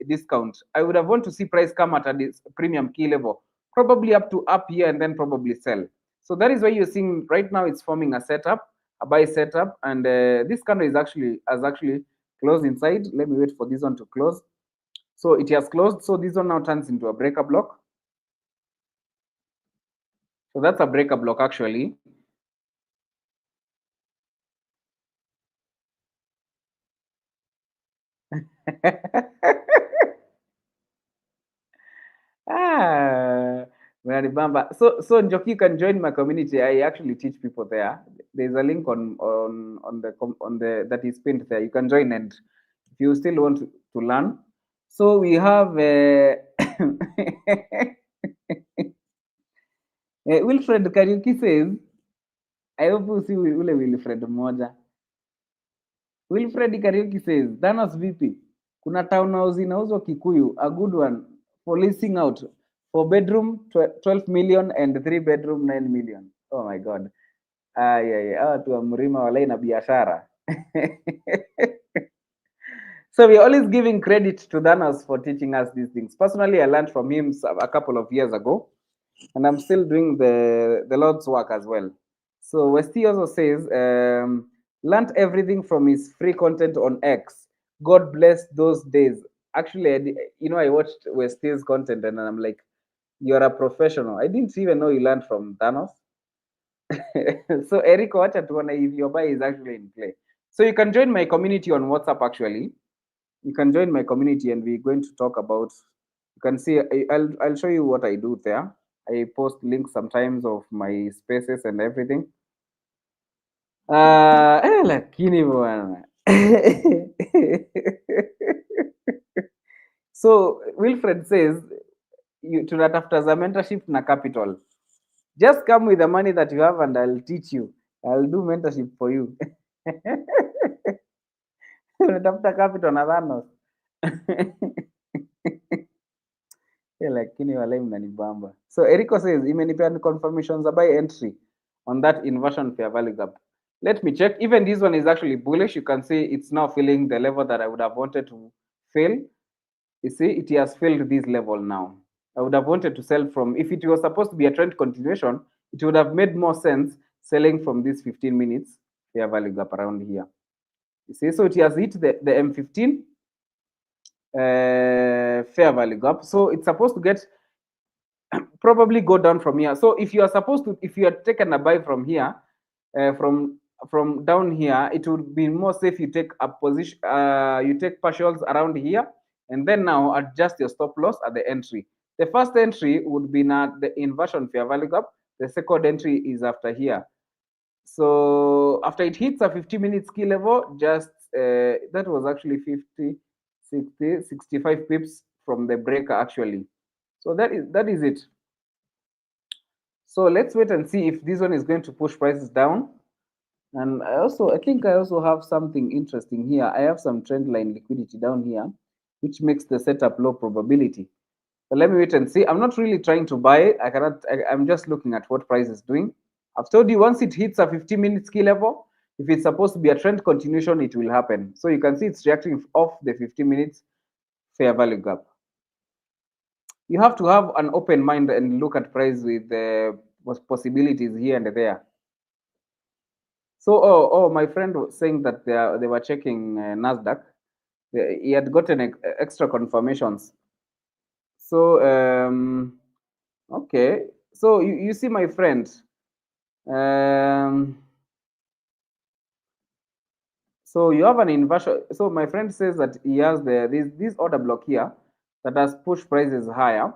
discount. I would have want to see price come at a premium key level, probably up here, and then probably sell. So that is why you're seeing right now it's forming a setup, a buy setup, and this candle is actually closed inside. Let me wait for this one to close. So it has closed. So this one now turns into a breaker block. So that's a breaker block actually. Ah, so Njoki, you can join my community. I actually teach people there. There's a link on the that is pinned there. You can join, and if you still want to learn. So we have Wilfred Kariuki says, I hope you see ule Wilfred mmoja. Wilfred Kariuki says, Danas vipi? Kuna townhouse inauzwa Kikuyu, a good one for leasing out. 4 bedroom 12 million and 3 bedroom 9 million. Oh my god. Hawa watu wa Mrima walai na biashara. So we're always giving credit to Danas for teaching us these things. Personally, I learned from him a couple of years ago, and I'm still doing the Lord's work as well. So Westy also says, learned everything from his free content on X. God bless those days. Actually, I watched Westy's content and I'm like, you're a professional. I didn't even know you learned from Thanos. So Eric, watch at one if your buy is actually in play. So you can join my community on WhatsApp actually. You can join my community and we're going to talk about, you can see, I'll show you what I do there. I post links sometimes of my spaces and everything. Lakini bwana. So Wilfred says, tunatafuta za mentorship na capital. Just come with the money that you have and I'll teach you. I'll do mentorship for you. Unatafuta capital na Thanos. Lakini walai mnanibamba. So Erico says, imenipea confirmations buy entry on that inversion fair value gap. Let me check. Even this one is actually bullish. You can see it's now filling the level that I would have wanted to fill. You see, it has filled this level now. I would have wanted to sell from, if it was supposed to be a trend continuation, it would have made more sense selling from this 15 minutes fair value gap around here. You see, so it has hit the M15 fair value gap. So it's supposed to get probably go down from here. So if you are taken a buy from here, from down here, it would be more safe you take a position, you take partials around here, and then now adjust your stop loss at the entry. The first entry would be not the inversion fair value gap. The second entry is after here. So after it hits a 50 minutes key level, just that was actually 50, 60, 65 pips from the breaker actually. So that is it. So let's wait and see if this one is going to push prices down. And I think I also have something interesting here. I have some trend line liquidity down here, which makes the setup low probability. So let me wait and see. I'm not really trying to buy it. I'm just looking at what price is doing. I've told you once it hits a 50 minute key level, if it's supposed to be a trend continuation, it will happen. So you can see it's reacting off the 50 minutes fair value gap. You have to have an open mind and look at price with the possibilities here and there. So, my friend was saying that they were checking Nasdaq. He had gotten extra confirmations. So, okay. So you see, my friend, So you have an inversion. So my friend says that he has this order block here that has pushed prices higher.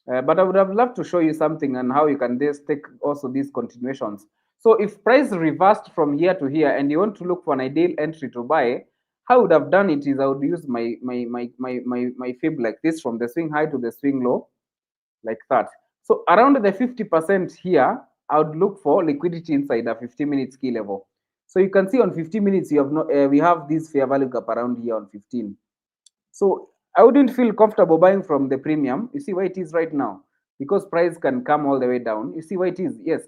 But I would have loved to show you something on how you can just take also these continuations. So if price reversed from here to here and you want to look for an ideal entry to buy, how I would have done it is I would use my fib like this from the swing high to the swing low, like that. So around the 50% here, I would look for liquidity inside a 50-minute key level. So you can see on 50 minutes, you have no, we have this fair value gap around here on 15. So I wouldn't feel comfortable buying from the premium. You see where it is right now, because price can come all the way down. You see where it is. Yes,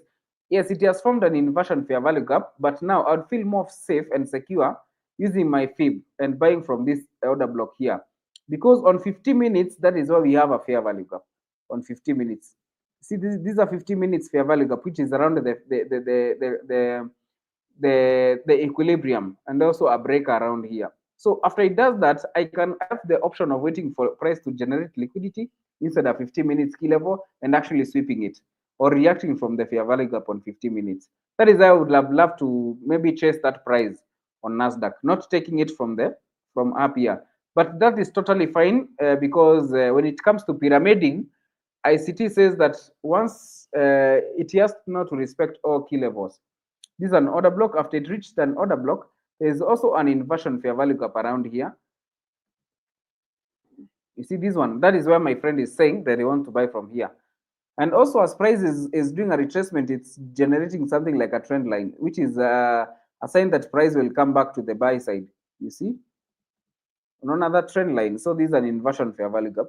yes, it has formed an inversion fair value gap, but now I'd feel more safe and secure using my fib and buying from this order block here, because on 50 minutes, that is where we have a fair value gap on 50 minutes. See, these are 50 minutes fair value gap, which is around the equilibrium, and also a break around here. So after it does that, I have the option of waiting for price to generate liquidity inside a 50 minutes key level and actually sweeping it, or reacting from the fair value gap on 50 minutes. That is, I would have loved to maybe chase that price on Nasdaq, not taking it from up here. But that is totally fine, because when it comes to pyramiding, ICT says that once it has not to respect all key levels. This is an order block. After it reached an order block, there is also an inversion fair value gap around here. You see this one? That is where my friend is saying that they want to buy from here. And also, as price is doing a retracement, it's generating something like a trend line, which is a sign that price will come back to the buy side. You see? Another trend line. So this is an inversion fair value gap.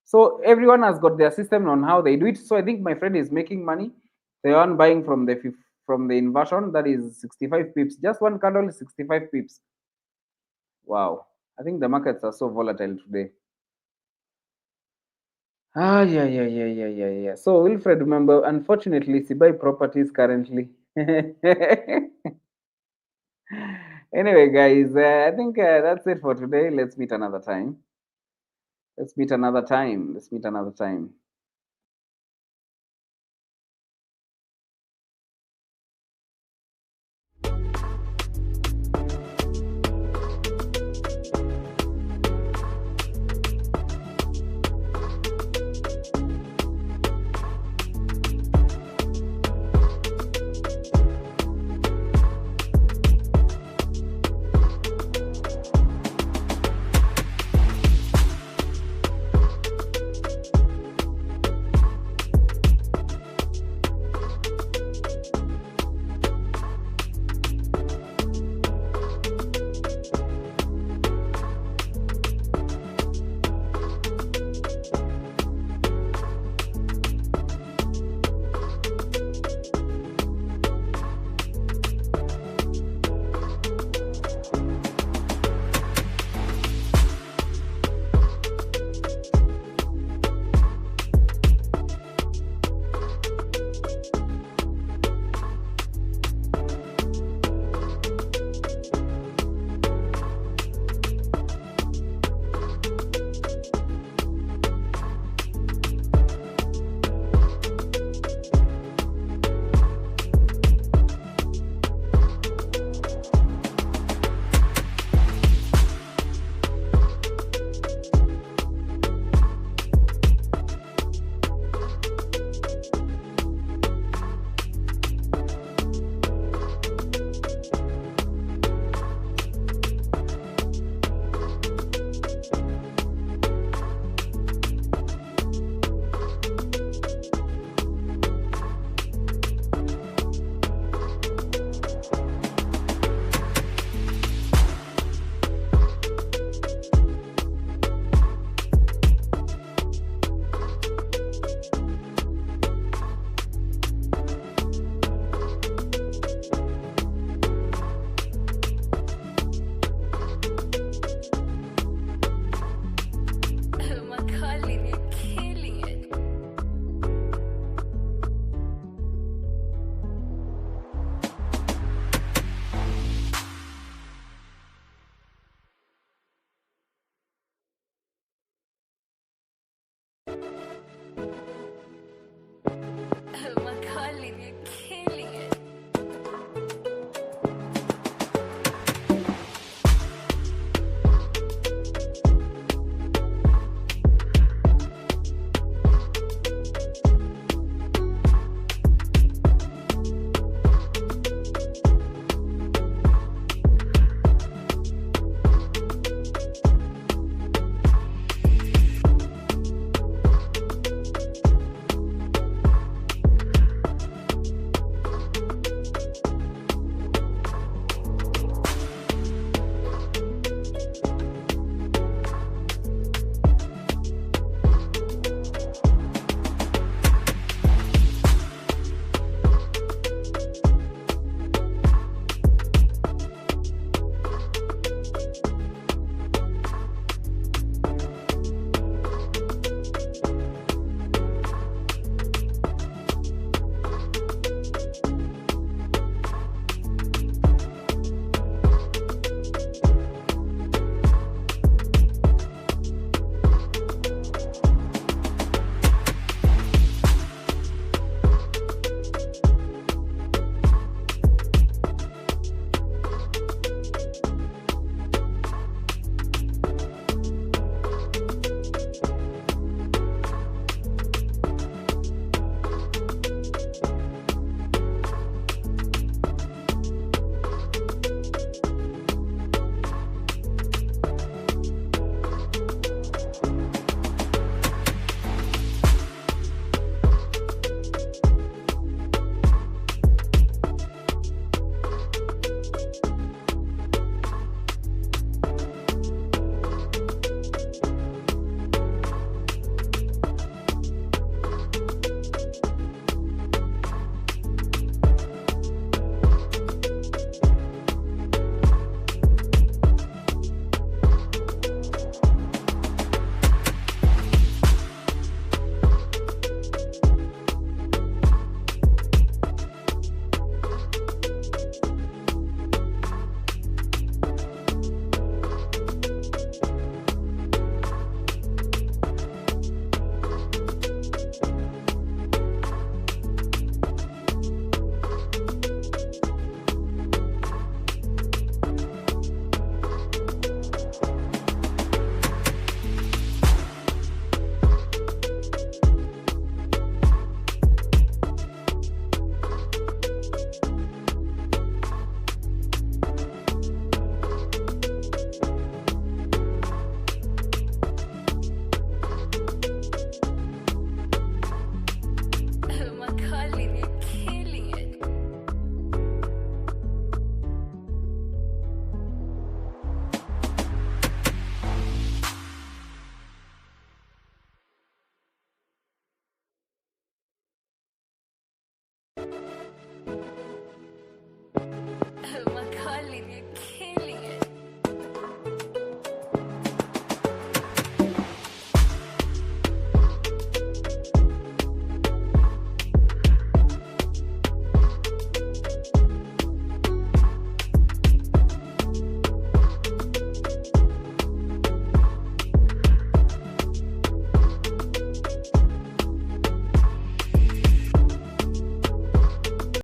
So everyone has got their system on how they do it. So I think my friend is making money. The one buying from the inversion, that is 65 pips. Just one candle is 65 pips. Wow. I think the markets are so volatile today. Yeah. So Wilfred, remember, unfortunately, Sibai properties currently. Anyway, guys, I think that's it for today. Let's meet another time. Let's meet another time. Let's meet another time.